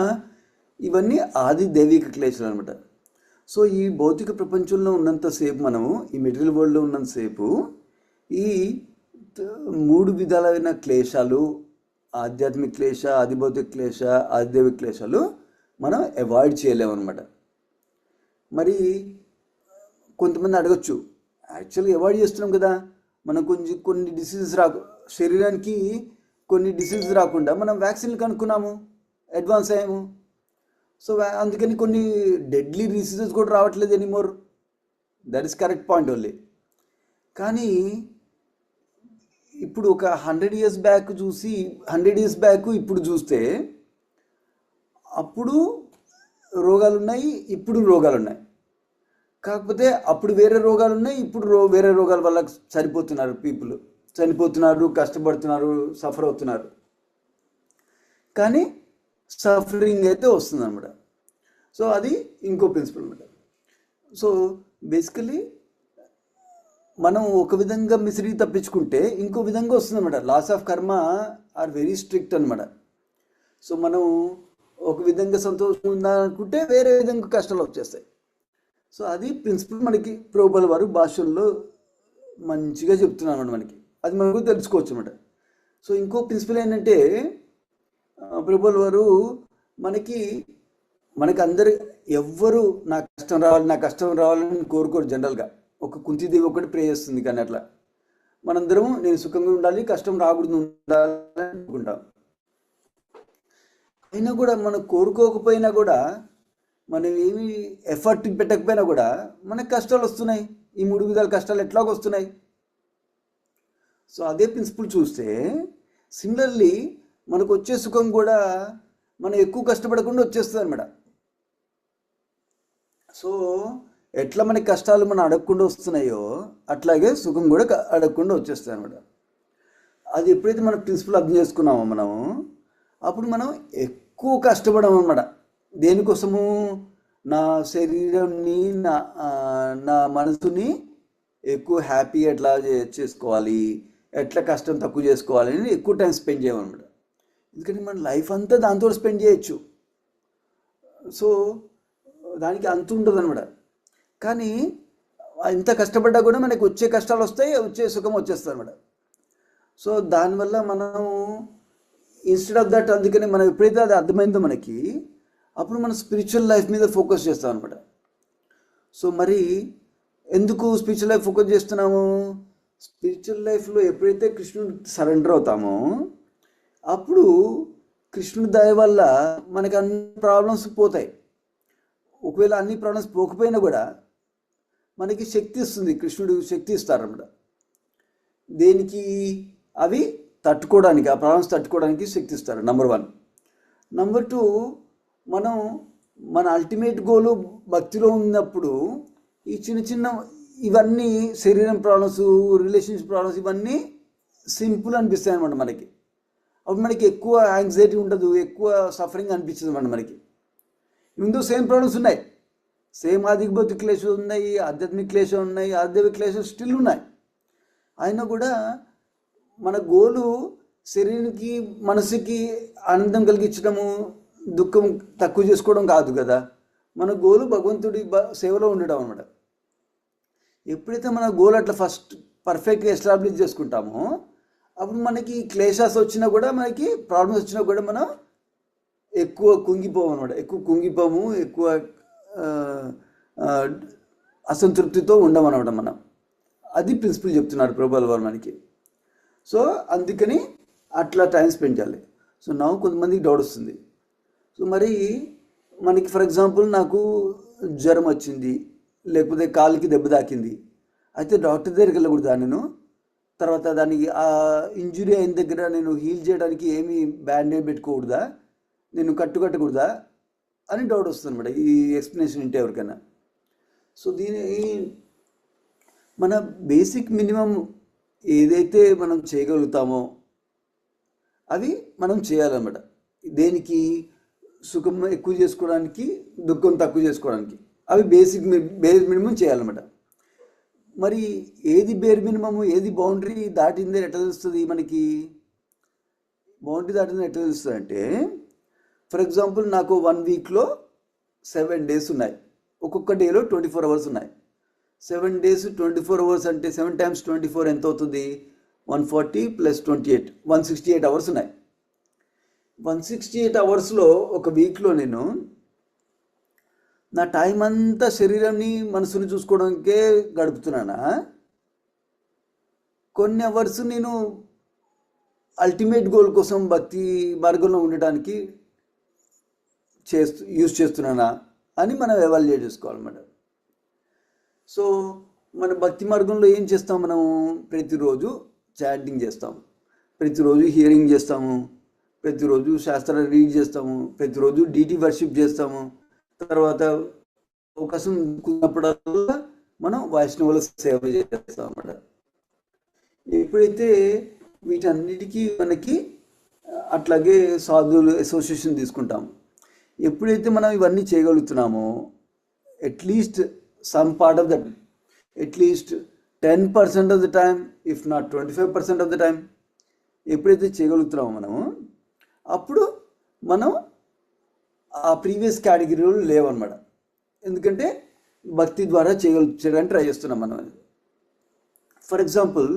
ఇవన్నీ ఆది దైవిక క్లేశాలు అనమాట. సో ఈ భౌతిక ప్రపంచంలో ఉన్నంతసేపు, మనము ఈ మెటీరియల్ వరల్డ్లో ఉన్నంతసేపు ఈ 3 విధాలైన క్లేశాలు, ఆధ్యాత్మిక క్లేశ, ఆదిభౌతిక క్లేశ, ఆదిదైవిక క్లేశాలు మనం అవాయిడ్ చేయలేమన్నమాట. మరి కొంతమంది అడగచ్చు, యాక్చువల్గా అవాయిడ్ చేస్తున్నాం కదా, మనం కొన్ని డిసీజెస్ శరీరానికి కొన్ని డిసీజెస్ రాకుండా మనం వ్యాక్సిన్లు కనుక్కున్నాము, అడ్వాన్స్ అయ్యాము. సో అందుకని కొన్ని డెడ్లీ డిసీజెస్ కూడా రావట్లేదు anymore. That is correct point only. కానీ ఇప్పుడు ఒక 100 years బ్యాక్ చూసి 100 years బ్యాక్ ఇప్పుడు చూస్తే అప్పుడు రోగాలు ఉన్నాయి, ఇప్పుడు రోగాలు ఉన్నాయి. కాకపోతే అప్పుడు వేరే రోగాలు ఉన్నాయి, ఇప్పుడు వేరే రోగాల వల్ల పీపుల్ చనిపోతున్నారు, కష్టపడుతున్నారు, సఫర్ అవుతున్నారు. కానీ సఫరింగ్ అయితే వస్తుంది అనమాట. సో అది ఇంకో ప్రిన్సిపల్ అనమాట. సో బేసికలీ మనం ఒక విధంగా మిసిరి తప్పించుకుంటే ఇంకో విధంగా వస్తుంది అనమాట. లాస్ ఆఫ్ కర్మ ఆర్ వెరీ స్ట్రిక్ట్ అనమాట. సో మనం ఒక విధంగా సంతోషం ఉందనుకుంటే వేరే విధంగా కష్టాలు వచ్చేస్తాయి. సో అది ప్రిన్సిపల్ మనకి ప్రభుపాల వారు భాషల్లో మంచిగా చెప్తున్నారు అనమాట. మనకి అది మనకు తెలుసుకోవచ్చు అనమాట. సో ఇంకో ప్రిన్సిపల్ ఏంటంటే, ప్రభుపాల వారు మనకి అందరు ఎవ్వరు నా కష్టం రావాలని కోరుకోరు. జనరల్గా ఒక కుంతిదేవి ఒకటి ప్రే చేస్తుంది, కానీ అట్లా మనందరము నేను సుఖంగా ఉండాలి, కష్టం రాకూడదు ఉండాలని అనుకుంటాం. అయినా కూడా మనం కోరుకోకపోయినా కూడా, మనం ఏమి ఎఫర్ట్ పెట్టకపోయినా కూడా మనకు కష్టాలు వస్తున్నాయి. ఈ 3 విధాల కష్టాలు ఎట్లాగో వస్తున్నాయి. సో అదే ప్రిన్సిపల్ చూస్తే సిమిలర్లీ మనకు వచ్చే సుఖం కూడా మనం ఎక్కువ కష్టపడకుండా వచ్చేస్తుంది అనమాట. సో ఎట్లా మనకి కష్టాలు మనం అడగకుండా వస్తున్నాయో అట్లాగే సుఖం కూడా అడగకుండా వచ్చేస్తుంది అనమాట. అది ఎప్పుడైతే మన ప్రిన్సిపల్ అర్థం చేసుకున్నామో మనము, అప్పుడు మనం ఎక్కువ కష్టపడము అనమాట. దేనికోసము? నా శరీరాన్ని, నా మనసుని ఎక్కువ హ్యాపీ ఎట్లా చేసుకోవాలి, ఎట్లా కష్టం తక్కువ చేసుకోవాలి అని ఎక్కువ టైం స్పెండ్ చేయమన్నమాట. ఎందుకంటే మన లైఫ్ అంతా దాంతో స్పెండ్ చేయొచ్చు. సో దానికి అంత ఉండదు అనమాట. కానీ ఎంత కష్టపడ్డా కూడా మనకి వచ్చే కష్టాలు వస్తాయి, వచ్చే సుఖం వచ్చేస్తుంది అనమాట. సో దానివల్ల మనం ఇన్స్టెడ్ ఆఫ్ దట్, అందుకని మనం ఎప్పుడైతే అది అర్థమైందో మనకి, అప్పుడు మనం స్పిరిచువల్ లైఫ్ మీద ఫోకస్ చేస్తాం అనమాట. సో మరి ఎందుకు స్పిరిచువల్ లైఫ్ ఫోకస్ చేస్తున్నాము? స్పిరిచువల్ లైఫ్లో ఎప్పుడైతే కృష్ణుడు సరెండర్ అవుతామో అప్పుడు కృష్ణుడి దయ వల్ల మనకి అన్ని ప్రాబ్లమ్స్ పోతాయి. ఒకవేళ అన్ని ప్రాబ్లమ్స్ పోకపోయినా కూడా మనకి శక్తి ఇస్తుంది, కృష్ణుడు శక్తి ఇస్తారన్నమాట. దేనికి? అవి తట్టుకోవడానికి, ఆ ప్రాబ్లమ్స్ తట్టుకోవడానికి శక్తి ఇస్తారు. నంబర్ 1. నంబర్ 2, మనం మన అల్టిమేట్ గోలు భక్తిలో ఉన్నప్పుడు ఈ చిన్న చిన్న ఇవన్నీ శరీరం ప్రాబ్లమ్స్, రిలేషన్షిప్ ప్రాబ్లమ్స్ ఇవన్నీ సింపుల్ అనిపిస్తాయి అన్నమాట మనకి. అప్పుడు మనకి ఎక్కువ యాంగ్జైటీ ఉండదు, ఎక్కువ సఫరింగ్ అనిపించదు అన్నమాట మనకి. ఇందులో సేమ్ ప్రాబ్లమ్స్ ఉన్నాయి, సేమ్ ఆదిక భౌతిక క్లేషాలు ఉన్నాయి, ఆధ్యాత్మిక క్లేషాలు ఉన్నాయి, ఆధ్యాత్మిక క్లేషాలు స్టిల్ ఉన్నాయి. అయినా కూడా మన గోలు శరీరానికి మనసుకి ఆనందం కలిగించడము, దుఃఖం తక్కువ చేసుకోవడం కాదు కదా. మన గోలు భగవంతుడి సేవలో ఉండడం అనమాట. ఎప్పుడైతే మన గోల్ అట్లా ఫస్ట్ పర్ఫెక్ట్గా ఎస్టాబ్లిష్ చేసుకుంటామో అప్పుడు మనకి క్లేషాస్ వచ్చినా కూడా, మనకి ప్రాబ్లమ్స్ వచ్చినా కూడా మనం ఎక్కువ కుంగిపోము అనమాట. ఎక్కువ కుంగిపోము, ఎక్కువ అసంతృప్తితో ఉండమన్నమాట మనం. అది ప్రిన్సిపల్ చెప్తున్నారు ప్రభుపాల్ వారు మనకి. సో అందుకని అట్లా టైం స్పెండ్ చేయాలి. సో నా కొంతమందికి డౌట్ వస్తుంది. సో మరి మనకి ఫర్ ఎగ్జాంపుల్ నాకు జ్వరం వచ్చింది, లేకపోతే కాలుకి దెబ్బ తాకింది, అయితే డాక్టర్ దగ్గరికి వెళ్ళకూడదా నేను? తర్వాత దానికి ఆ ఇంజురీ అయిన దగ్గర నేను హీల్ చేయడానికి ఏమి బ్యాండేజ్ పెట్టుకోకూడదా, నేను కట్టకూడదా అని డౌట్ వస్తుంది అనమాట ఈ ఎక్స్ప్లెనేషన్ వింటే ఎవరికైనా. సో దీని మన బేసిక్ మినిమం ఏదైతే మనం చేయగలుగుతామో అవి మనం చేయాలన్నమాట. దేనికి? సుఖం ఎక్కువ చేసుకోవడానికి, దుఃఖం తక్కువ చేసుకోవడానికి. అవి బేస్ మినిమం చేయాలన్నమాట. మరి ఏది బేర్ మినిమము, ఏది బౌండరీ దాటిందని ఎట్లా తెలుస్తుంది మనకి? బౌండరీ దాటిందని ఎట్లా తెలుస్తుంది అంటే, ఫర్ ఎగ్జాంపుల్ నాకు 1 వీక్లో 7 days ఉన్నాయి, ఒక్కొక్క డేలో 24 hours ఉన్నాయి. 7 days 24 hours అంటే 7 times 24 ఎంత అవుతుంది? 140 + 28, 168 hours ఉన్నాయి. 168 hoursలో ఒక వీక్లో నేను నా టైం అంతా శరీరాన్ని మనసుని చూసుకోవడానికే గడుపుతున్నానా? కొన్ని అవర్స్ నేను అల్టిమేట్ గోల్ కోసం భక్తి మార్గంలో ఉండటానికి యూజ్ చేస్తున్నానా అని మనం ఎవాల్యుయేట్ చేసుకోవాలన్నమాట. సో మన భక్తి మార్గంలో ఏం చేస్తాం? మనం ప్రతిరోజు చాటింగ్ చేస్తాము, ప్రతిరోజు హియరింగ్ చేస్తాము, ప్రతిరోజు శాస్త్రాలు రీడ్ చేస్తాము, ప్రతిరోజు డీటీ వర్షిప్ చేస్తాము. తర్వాత అవకాశం కున్నప్పుడల్లా మనం వైష్ణవుల సేవ చేస్తాం అన్నమాట. ఎప్పుడైతే వీటన్నిటికీ మనకి అట్లాగే సాధువులు అసోసియేషన్ తీసుకుంటాము, ఎప్పుడైతే మనం ఇవన్నీ చేయగలుగుతున్నామో at least some part of that, at least 10% of the time, if not 25% of the time ఎప్పుడైతే చేయగలుగుతున్నామో మనము, అప్పుడు మనం ఆ ప్రీవియస్ కేటగిరీలో లేవన్నమాట. ఎందుకంటే భక్తి ద్వారా చేయడానికి ట్రై చేస్తున్నాం మనం. ఫర్ ఎగ్జాంపుల్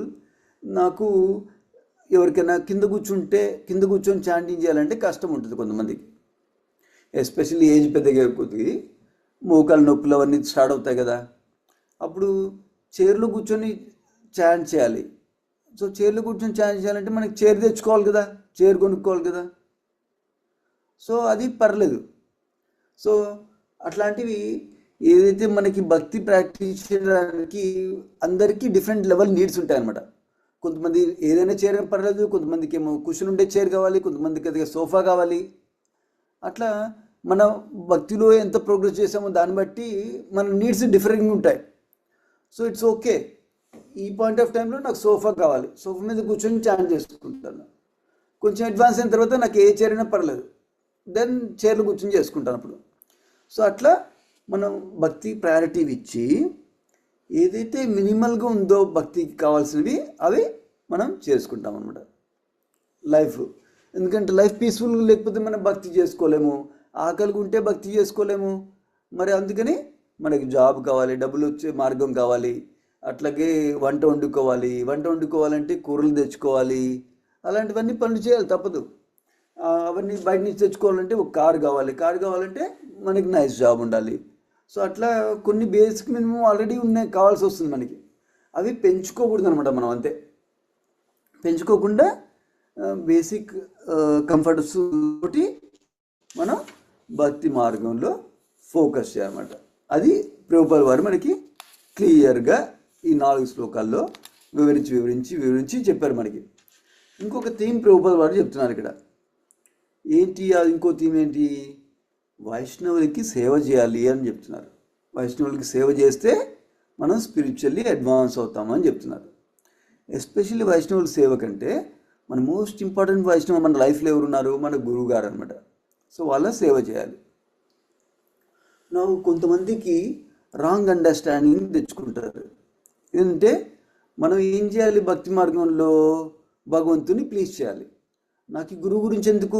నాకు ఎవరికైనా కింద కూర్చొని చాంటింగ్ చేయాలంటే కష్టం ఉంటుంది కొంతమందికి, ఎస్పెషల్లీ ఏజ్ పెద్దగా కొద్దిగా మోకాలు నొప్పులు అవన్నీ స్టార్ట్ అవుతాయి కదా. అప్పుడు చైర్లో కూర్చొని చాంట్ చేయాలి. సో చైర్లో కూర్చొని చాంట్ చేయాలంటే మనకి చైర్ తెచ్చుకోవాలి కదా, చైర్ కొనుక్కోవాలి కదా. సో అది పర్లేదు. సో అట్లాంటివి ఏదైతే మనకి భక్తి ప్రాక్టీస్ చేయడానికి అందరికీ డిఫరెంట్ లెవెల్ నీడ్స్ ఉంటాయన్నమాట. కొంతమంది ఏదైనా చైర్ పర్లేదు, కొంతమందికి ఏమో కుషన్ ఉండే చైర్ కావాలి, కొంతమందికి అది సోఫా కావాలి. అట్లా మన భక్తిలో ఎంత ప్రోగ్రెస్ చేసామో దాన్ని బట్టి మన నీడ్స్ డిఫరెంట్గా ఉంటాయి. సో ఇట్స్ ఓకే, ఈ పాయింట్ ఆఫ్ టైంలో నాకు సోఫా కావాలి, సోఫా మీద కూర్చొని చాంట్ చేసుకుంటాను. కొంచెం అడ్వాన్స్ అయిన తర్వాత నాకు ఏ చైర్ అయినా పర్లేదు, దెన్ చైర్లో కూర్చొని చేసుకుంటాను అప్పుడు. సో అట్లా మనం భక్తి ప్రయారిటీ ఇచ్చి ఏదైతే మినిమల్గా ఉందో భక్తికి కావాల్సినవి అవి మనం చేసుకుంటాం అన్నమాట లైఫ్. ఎందుకంటే లైఫ్ పీస్ఫుల్గా లేకపోతే మనం భక్తి చేసుకోలేము, ఆకలిగా ఉంటే భక్తి చేసుకోలేము. మరి అందుకని మనకి జాబ్ కావాలి, డబ్బులు వచ్చే మార్గం కావాలి, అట్లాగే వంట వండుకోవాలంటే కూరలు తెచ్చుకోవాలి, అలాంటివన్నీ పనులు చేయాలి, తప్పదు. అవన్నీ బయట నుంచి తెచ్చుకోవాలంటే ఒక కారు కావాలంటే మనకి నైస్ జాబ్ ఉండాలి. సో అట్లా కొన్ని బేసిక్ మినిమం ఆల్రెడీ ఉన్నాయి, కావాల్సి వస్తుంది మనకి. అవి పెంచుకోకూడదు అనమాట మనం, అంతే. పెంచుకోకుండా బేసిక్ కంఫర్ట్స్ తోటి మనం భక్తి మార్గంలో ఫోకస్ చేయాలన్నమాట. అది ప్రభుపాల్ వారు మనకి క్లియర్గా ఈ 4 శ్లోకాల్లో వివరించి చెప్పారు మనకి. ఇంకొక థీమ్ ప్రభుపాల్ వారు చెప్తున్నారు ఇక్కడ. ఏంటి అది? ఇంకో థీమ్ ఏంటి? వైష్ణవులకి సేవ చేయాలి అని చెప్తున్నారు. వైష్ణవులకి సేవ చేస్తే మనం స్పిరిచువల్లీ అడ్వాన్స్ అవుతామని చెప్తున్నారు. ఎస్పెషల్లీ వైష్ణవుల సేవ కంటే మన మోస్ట్ ఇంపార్టెంట్ వైష్ణవ మన లైఫ్లో ఎవరున్నారు? మన గురువు గారు అనమాట. సో వాళ్ళ సేవ చేయాలి. నాకు కొంతమందికి రాంగ్ అండర్స్టాండింగ్ తెచ్చుకుంటారు. ఏంటంటే మనం ఏం చేయాలి? భక్తి మార్గంలో భగవంతుని ప్లీజ్ చేయాలి. నాకు ఈ గురువు గురించి ఎందుకు,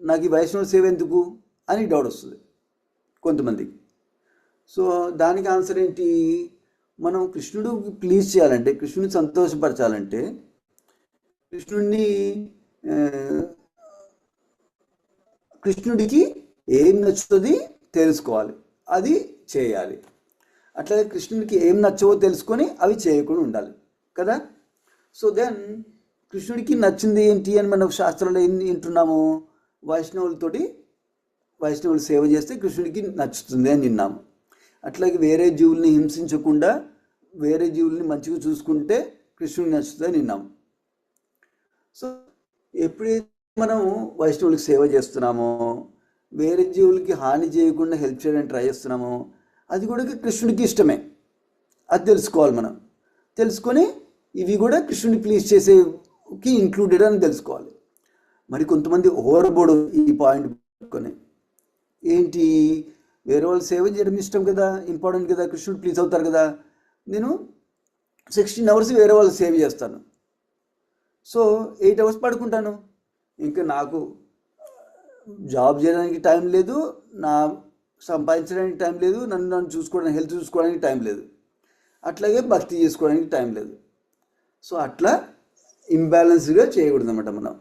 నాకు ఈ వైష్ణవ సేవ ఎందుకు అని డౌట్ వస్తుంది కొంతమందికి. సో దానికి ఆన్సర్ ఏంటి? మనం కృష్ణుడికి ప్లీజ్ చేయాలంటే, కృష్ణుడిని సంతోషపరచాలంటే, కృష్ణుడికి ఏం నచ్చుతుంది తెలుసుకోవాలి, అది చేయాలి. అట్లాగే కృష్ణుడికి ఏం నచ్చవో తెలుసుకొని అవి చేయకుండా ఉండాలి కదా. సో దెన్ కృష్ణుడికి నచ్చింది ఏంటి అని మనం శాస్త్రంలో ఏం వింటున్నాము? వైష్ణవులు సేవ చేస్తే కృష్ణుడికి నచ్చుతుంది అని విన్నాము. అట్లాగే వేరే జీవుల్ని హింసించకుండా వేరే జీవుల్ని మంచిగా చూసుకుంటే కృష్ణుడికి నచ్చుతుంది అని విన్నాము. సో ఎప్పుడైతే మనం వైష్ణవులకి సేవ చేస్తున్నామో, వేరే జీవులకి హాని చేయకుండా హెల్ప్ చేయడానికి ట్రై చేస్తున్నామో, అది కూడా కృష్ణుడికి ఇష్టమే. అది తెలుసుకోవాలి మనం. తెలుసుకొని ఇవి కూడా కృష్ణుడిని ప్లీజ్ చేసేకి ఇంక్లూడెడ్ అని తెలుసుకోవాలి. మరి కొంతమంది ఓవర్బోర్డు ఈ పాయింట్ పెట్టుకొని, ఏంటి వేరే వాళ్ళు సేవ చేయడం ఇష్టం కదా, ఇంపార్టెంట్ కదా, కృష్ణుడు ప్లీజ్ అవుతారు కదా, నేను 16 hours వేరే వాళ్ళు సేవ్ చేస్తాను, సో 8 hours పడుకుంటాను, ఇంకా నాకు జాబ్ చేయడానికి టైం లేదు, నా సంపాదించడానికి టైం లేదు, నన్ను చూసుకోవడానికి హెల్త్ చూసుకోవడానికి టైం లేదు, అట్లాగే భక్తి చేసుకోవడానికి టైం లేదు. సో అట్లా ఇంబ్యాలెన్స్డ్గా చేయకూడదు అన్నమాట. మనం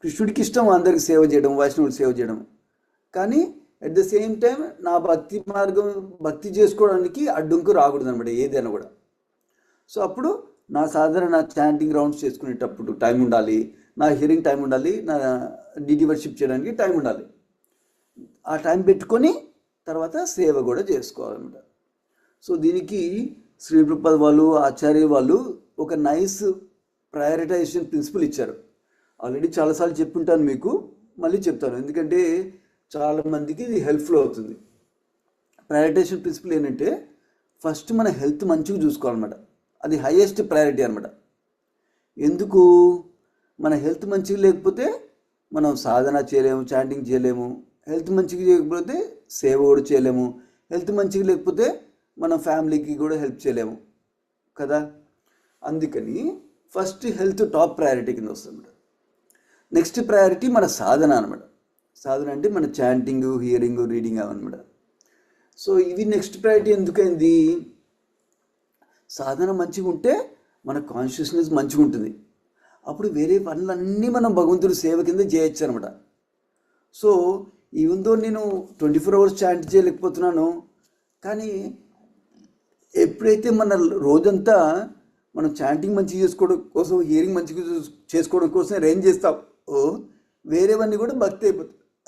కృష్ణుడికి ఇష్టం అందరికి సేవ చేయడం, వైష్ణవులు సేవ చేయడం, కానీ అట్ ద సేమ్ టైం నా భక్తి మార్గం భక్తి చేసుకోవడానికి అడ్డంకు రాకూడదు అనమాట ఏదైనా కూడా. సో అప్పుడు నా సాధారణ చాంటింగ్ రౌండ్స్ చేసుకునేటప్పుడు టైం ఉండాలి, నా హియరింగ్ టైం ఉండాలి, నా డీటీ వర్షిప్ చేయడానికి టైం ఉండాలి. ఆ టైం పెట్టుకొని తర్వాత సేవ కూడా చేసుకోవాలన్నమాట. సో దీనికి శ్రీ ప్రభుపాద వాళ్ళు, ఆచార్య వాళ్ళు ఒక నైస్ ప్రయారిటైజేషన్ ప్రిన్సిపల్ ఇచ్చారు. ఆల్రెడీ చాలాసార్లు చెప్పుంటాను మీకు, మళ్ళీ చెప్తాను ఎందుకంటే చాలామందికి ఇది హెల్ప్ఫుల్ అవుతుంది. ప్రయారిటైజేషన్ ప్రిన్సిపల్ ఏంటంటే ఫస్ట్ మన హెల్త్ మంచిగా చూసుకోవాలన్నమాట. అది హైయెస్ట్ ప్రయారిటీ అనమాట. ఎందుకు? మన హెల్త్ మంచిగా లేకపోతే మనం సాధన చేయలేము, చాంటింగ్ చేయలేము. హెల్త్ మంచిగా చేయకపోతే సేవ కూడా చేయలేము. హెల్త్ మంచిగా లేకపోతే మనం ఫ్యామిలీకి కూడా హెల్ప్ చేయలేము కదా. అందుకని ఫస్ట్ హెల్త్ టాప్ ప్రయారిటీ కింద వస్తుంది. నెక్స్ట్ ప్రయారిటీ మన సాధన అనమాట. సాధన అంటే మన చాంటింగ్, హియరింగ్, రీడింగ్ అవన్నమాట. సో ఇవి నెక్స్ట్ ప్రయారిటీ ఎందుకైంది? సాధన మంచిగా ఉంటే మన కాన్షియస్నెస్ మంచిగా ఉంటుంది. అప్పుడు వేరే పనులన్నీ మనం భగవంతుడి సేవ కింద చేయొచ్చు అనమాట. సో ఈవెన్ దో నేను 24 hours చాంట్ చేయలేకపోతున్నాను, కానీ ఎప్పుడైతే మన రోజంతా మనం చాంటింగ్ మంచిగా చేసుకోవడం కోసం, హియరింగ్ మంచిగా చేసుకోవడం కోసం ఏం చేస్తామో వేరేవన్నీ కూడా భక్తి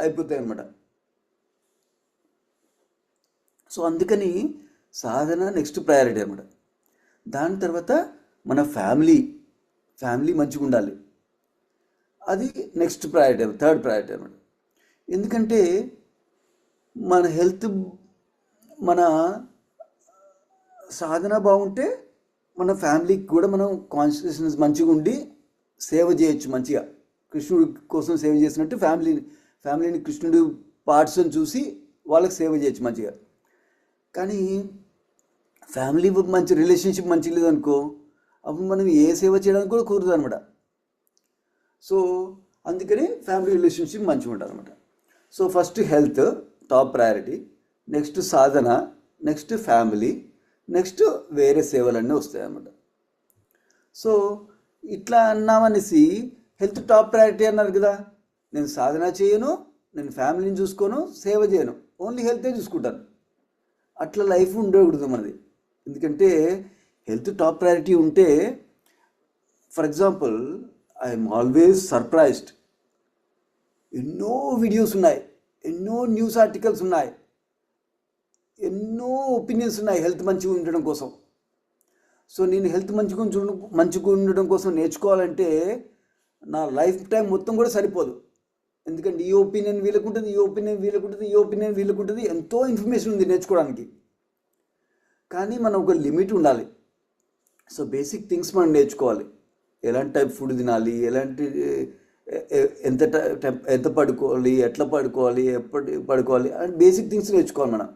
అయిపోతాయి అన్నమాట. సో అందుకని సాధన నెక్స్ట్ ప్రయారిటీ అనమాట. దాని తర్వాత మన ఫ్యామిలీ మంచిగా ఉండాలి, అది నెక్స్ట్ ప్రయారిటీ, థర్డ్ ప్రయారిటీ అనమాట. ఎందుకంటే మన హెల్త్, మన సాధన బాగుంటే మన ఫ్యామిలీకి కూడా మనం కాన్షియస్నెస్ మంచిగా ఉండి సేవ చేయొచ్చు మంచిగా. కృష్ణుడి కోసం సేవ చేసినట్టు ఫ్యామిలీని కృష్ణుడి పార్ట్స్ అని చూసి వాళ్ళకి సేవ చేయొచ్చు మంచిగా. కానీ ఫ్యామిలీ మంచి రిలేషన్షిప్ మంచిగా లేదనుకో, అప్పుడు మనం ఏ సేవ చేయడానికి కూడా కుదరదు అనమాట. సో అందుకని ఫ్యామిలీ రిలేషన్షిప్ మంచిగా ఉంటుంది అనమాట. So first health top priority, next సాధన, నెక్స్ట్ ఫ్యామిలీ, నెక్స్ట్ వేరే సేవలన్నీ వస్తాయి అన్నమాట. సో ఇట్లా అన్నామనేసి హెల్త్ టాప్ ప్రయారిటీ అన్నారు కదా, నేను సాధన చేయను, నేను ఫ్యామిలీని చూసుకోను, సేవ చేయను, ఓన్లీ హెల్తే చూసుకుంటాను. అట్లా లైఫ్ ఉండకూడదు మనది. ఎందుకంటే హెల్త్ టాప్ ప్రయారిటీ ఉంటే, for example, I'm always surprised, ఎన్నో వీడియోస్ ఉన్నాయి, ఎన్నో న్యూస్ ఆర్టికల్స్ ఉన్నాయి, ఎన్నో ఒపీనియన్స్ ఉన్నాయి హెల్త్ మంచిగా ఉండడం కోసం. సో నేను హెల్త్ మంచిగా ఉండడం కోసం నేర్చుకోవాలంటే నా లైఫ్ టైం మొత్తం కూడా సరిపోదు. ఎందుకంటే ఈ ఒపీనియన్ వీళ్ళకుంటుంది, ఈ ఒపీనియన్ వీళ్ళకుంటుంది, ఈ ఒపీనియన్ వీళ్ళకుంటుంది, ఎంతో ఇన్ఫర్మేషన్ ఉంది నేర్చుకోవడానికి. కానీ మనం ఒక లిమిట్ ఉండాలి. సో బేసిక్ థింగ్స్ మనం నేర్చుకోవాలి. ఎలాంటి టైప్ ఫుడ్ తినాలి, ఎలాంటి ఎంత పడుకోవాలి, ఎట్లా పడుకోవాలి, ఎప్పటి పడుకోవాలి అండ్ బేసిక్ థింగ్స్ నేర్చుకోవాలి. మనం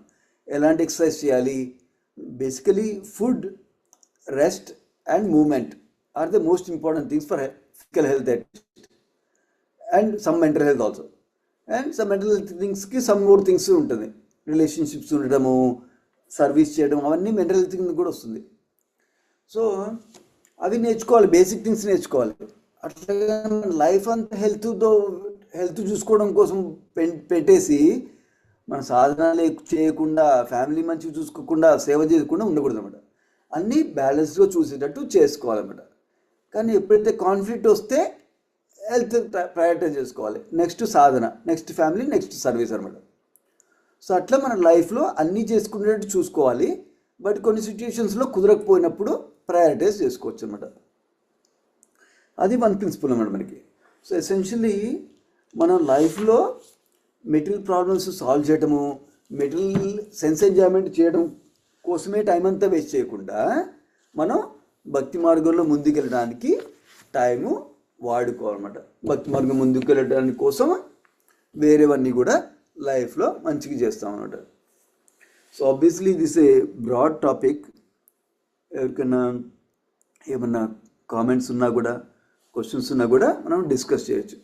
ఎలాంటి ఎక్సర్సైజ్ చేయాలి. Basically food, rest and movement are the most important things for physical health and some mental health also. And some mental health థింగ్స్కి సమ్ మోర్ థింగ్స్ ఉంటుంది. రిలేషన్షిప్స్ ఉండడము, సర్వీస్ చేయడం, అవన్నీ mental health కింద కూడా వస్తుంది. సో అవి నేర్చుకోవాలి, బేసిక్ థింగ్స్ నేర్చుకోవాలి. అట్లాగే లైఫ్ అంతా హెల్త్ చూసుకోవడం కోసం పెట్టేసి మన సాధన చేయకుండా, ఫ్యామిలీ మంచిగా చూసుకోకుండా, సేవ చేయకుండా ఉండకూడదు అనమాట. అన్నీ బ్యాలెన్స్గా చూసేటట్టు చేసుకోవాలన్నమాట. కానీ ఎప్పుడైతే కాన్ఫ్లిక్ట్ వస్తే హెల్త్ ప్రయారిటైజ్ చేసుకోవాలి. నెక్స్ట్ సాధన, నెక్స్ట్ ఫ్యామిలీ, నెక్స్ట్ సర్వీస్ అనమాట. సో అట్లా మన లైఫ్లో అన్నీ చేసుకునేటట్టు చూసుకోవాలి. బట్ కొన్ని సిచ్యుయేషన్స్లో కుదరకపోయినప్పుడు ప్రయారిటైజ్ చేసుకోవచ్చు అనమాట. అది వన్ ప్రిన్సిపల్ అన్నమాట మనకి. సో ఎసెన్షియలీ మనం లైఫ్లో మెటీరియల్ ప్రాబ్లమ్స్ సాల్వ్ చేయడము, మెటీరియల్ సెన్స్ ఎంజాయ్మెంట్ చేయడం కోసమే టైం అంతా వేస్ట్ చేయకుండా మనం భక్తి మార్గంలో ముందుకెళ్ళడానికి టైము వాడుకోవాలన్నమాట. భక్తి మార్గం ముందుకు వెళ్ళడానికి కోసం వేరేవన్నీ కూడా లైఫ్లో మంచిగా చేస్తాం అన్నమాట. So obviously this a broad topic. ఎవరికైనా ఏమన్నా కామెంట్స్ ఉన్నా కూడా, క్వశ్చన్స్ ఉన్నా కూడా మనం డిస్కస్ చేయొచ్చు.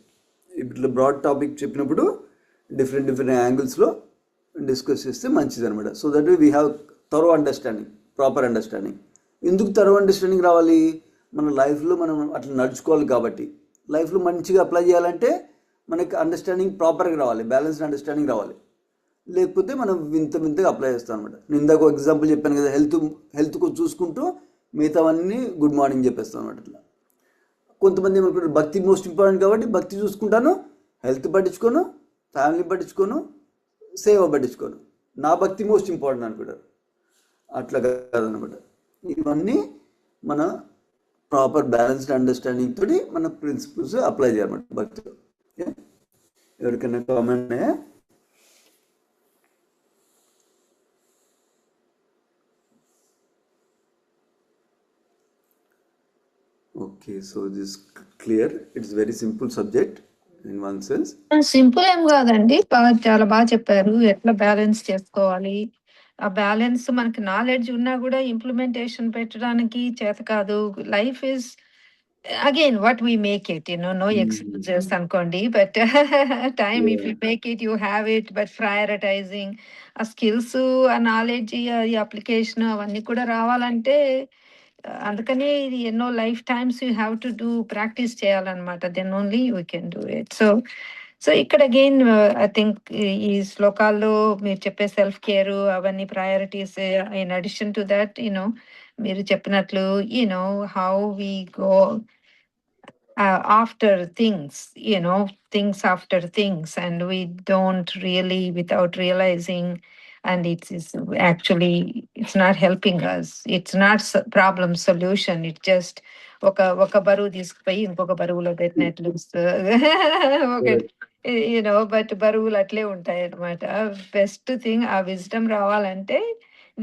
ఇట్లా బ్రాడ్ టాపిక్ చెప్పినప్పుడు డిఫరెంట్ యాంగిల్స్లో డిస్కస్ చేస్తే మంచిది అనమాట. So that we have thorough understanding, proper understanding. ఎందుకు థరో అండర్స్టాండింగ్ రావాలి? మన లైఫ్లో మనం అట్లా నడుచుకోవాలి కాబట్టి. లైఫ్లో మంచిగా అప్లై చేయాలంటే మనకి అండర్స్టాండింగ్ ప్రాపర్గా రావాలి, బ్యాలెన్స్డ్ అండర్స్టాండింగ్ రావాలి. లేకపోతే మనం వింతగా అప్లై చేస్తాం అనమాట. నేను ఇందాక ఒక ఎగ్జాంపుల్ చెప్పాను కదా, హెల్త్ చూసుకుంటూ మిగతావన్నీ గుడ్ మార్నింగ్ చెప్పేస్తాం అనమాట. అట్లా కొంతమంది ఏమనుకుంటారు, భక్తి మోస్ట్ ఇంపార్టెంట్ కాబట్టి భక్తి చూసుకుంటాను, హెల్త్ పట్టించుకోను, ఫ్యామిలీ పట్టించుకోను, సేవ పట్టించుకోను, నా భక్తి మోస్ట్ ఇంపార్టెంట్ అనుకుంటారు. అట్లా కాదనమాట. ఇవన్నీ మన ప్రాపర్ బ్యాలెన్స్డ్ అండర్స్టాండింగ్ తోటి మన ప్రిన్సిపల్స్ అప్లై చేయాలన్నమాట భక్తిలో. ఎవరికైనా comment? Okay, so this clear. It's very simple subject in one sense. Simple ఏం కాదండి, చాలా బాగా చెప్పారు ఎట్లా బ్యాలెన్స్ చేసుకోవాలి. ఆ బ్యాలెన్స్ మనకి నాలెడ్జ్ ఉన్నా కూడా ఇంప్లిమెంటేషన్ పెట్టడానికి చేత కాదు. Life is again what we make it, no excuses అనుకోండి. But time if you make it, you have it. But prioritising ఆ స్కిల్స్, ఆ నాలెడ్జ్, ఈ అప్లికేషన్ అవన్నీ కూడా రావాలంటే అందుకనే ఇది ఎన్నో life times you have to do, practice చేయాలన్నమాట. Then only you can do it. So ఇక్కడ అగైన్ ఐ థింక్ ఈ శ్లోకాల్లో మీరు చెప్పే సెల్ఫ్ కేర్ అవన్నీ priorities, in addition to that మీరు చెప్పినట్లు how we go after things after things, and we don't really, without realizing, and it's not helping us. It's not problem solution. It's just ఒక బరువు తీసుకుపోయి ఇంకొక బరువులో పెట్టినట్లు but బరువులు అట్లే ఉంటాయి అనమాట. బెస్ట్ థింగ్ ఆ విజ్డమ్ రావాలంటే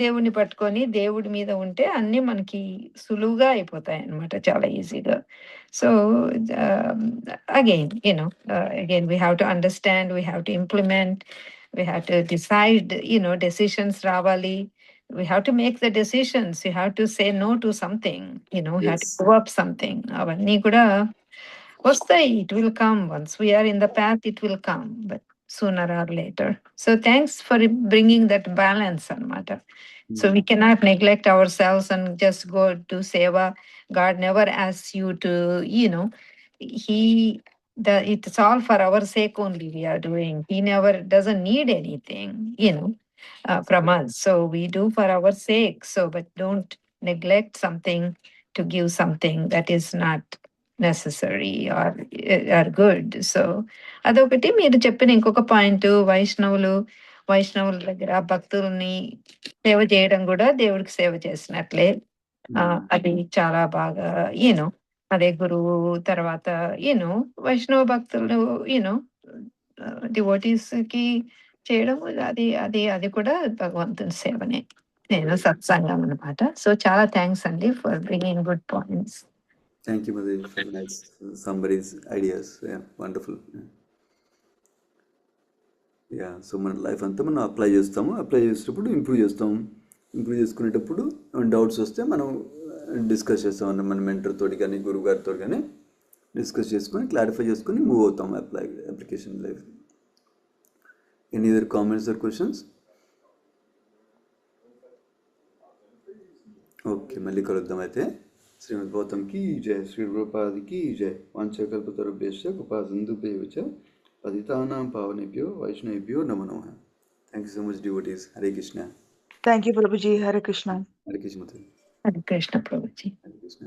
దేవుడిని పట్టుకొని దేవుడి మీద ఉంటే అన్ని మనకి సులువుగా అయిపోతాయి అనమాట, చాలా ఈజీగా. So again we have to understand, we have to implement, we have to decide, decisions ravali. We have to make the decisions. You have to say no to something, you have to give up something. Avanni kuda vastayi, it will come. Once we are in the path, it will come, but sooner or later. So thanks for bringing that balance anamata. So we cannot neglect ourselves and just go to seva. God never asks you to, it's all for our sake only we are doing. He never doesn't need anything, from us. So we do for our sake. So, but don't neglect something to give something that is not necessary or good. So అదొకటి. మీరు చెప్పిన ఇంకొక point, వైష్ణవుల దగ్గర భక్తుల్ని సేవ చేయడం కూడా దేవుడికి సేవ చేసినట్లే. అది చాలా బాగా యూనో అదే గురువు తర్వాత వైష్ణవ భక్తులు డివోటీస్ కి చేయడం అది అది అది కూడా భగవంతుని సేవనే. సత్సంగం అనమాట. సో చాలా థ్యాంక్స్ అండి for bringing good points. Thank you mother for nice summaries ideas. Wonderful. So మన లైఫ్ అంతా మనం అప్లై చేసేటప్పుడు ఇంప్రూవ్ చేసుకునేటప్పుడు డౌట్స్ వస్తే మనం డిస్కస్ చేస్తాం అన్న మన మెంటర్ తోటి కానీ గురువు గారితో కానీ డిస్కస్ చేసుకొని క్లారిఫై చేసుకొని మూవ్ అవుతాం application life. Any other comments or questions? Okay, మళ్ళీ కలుద్దాం అయితే. శ్రీమద్ గౌతమ్కి జయ, శ్రీ రూపాదికి జయ. వాంఛకల్పతరుభ్యశ్చ కృపా సింధుభ్యశ్చ పతితానాం పావనేభ్యో వైష్ణవేభ్యో నమో నమః. Thank you so much devotees. Hare Krishna. Thank you Prabhuji. Hare Krishna. Hare Krishna Madhu. Hare Krishna Prabhuji. Hare Krishna.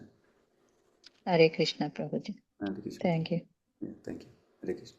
Hare Krishna Prabhuji. Hare Krishna. Thank you. Thank you. Hare Krishna.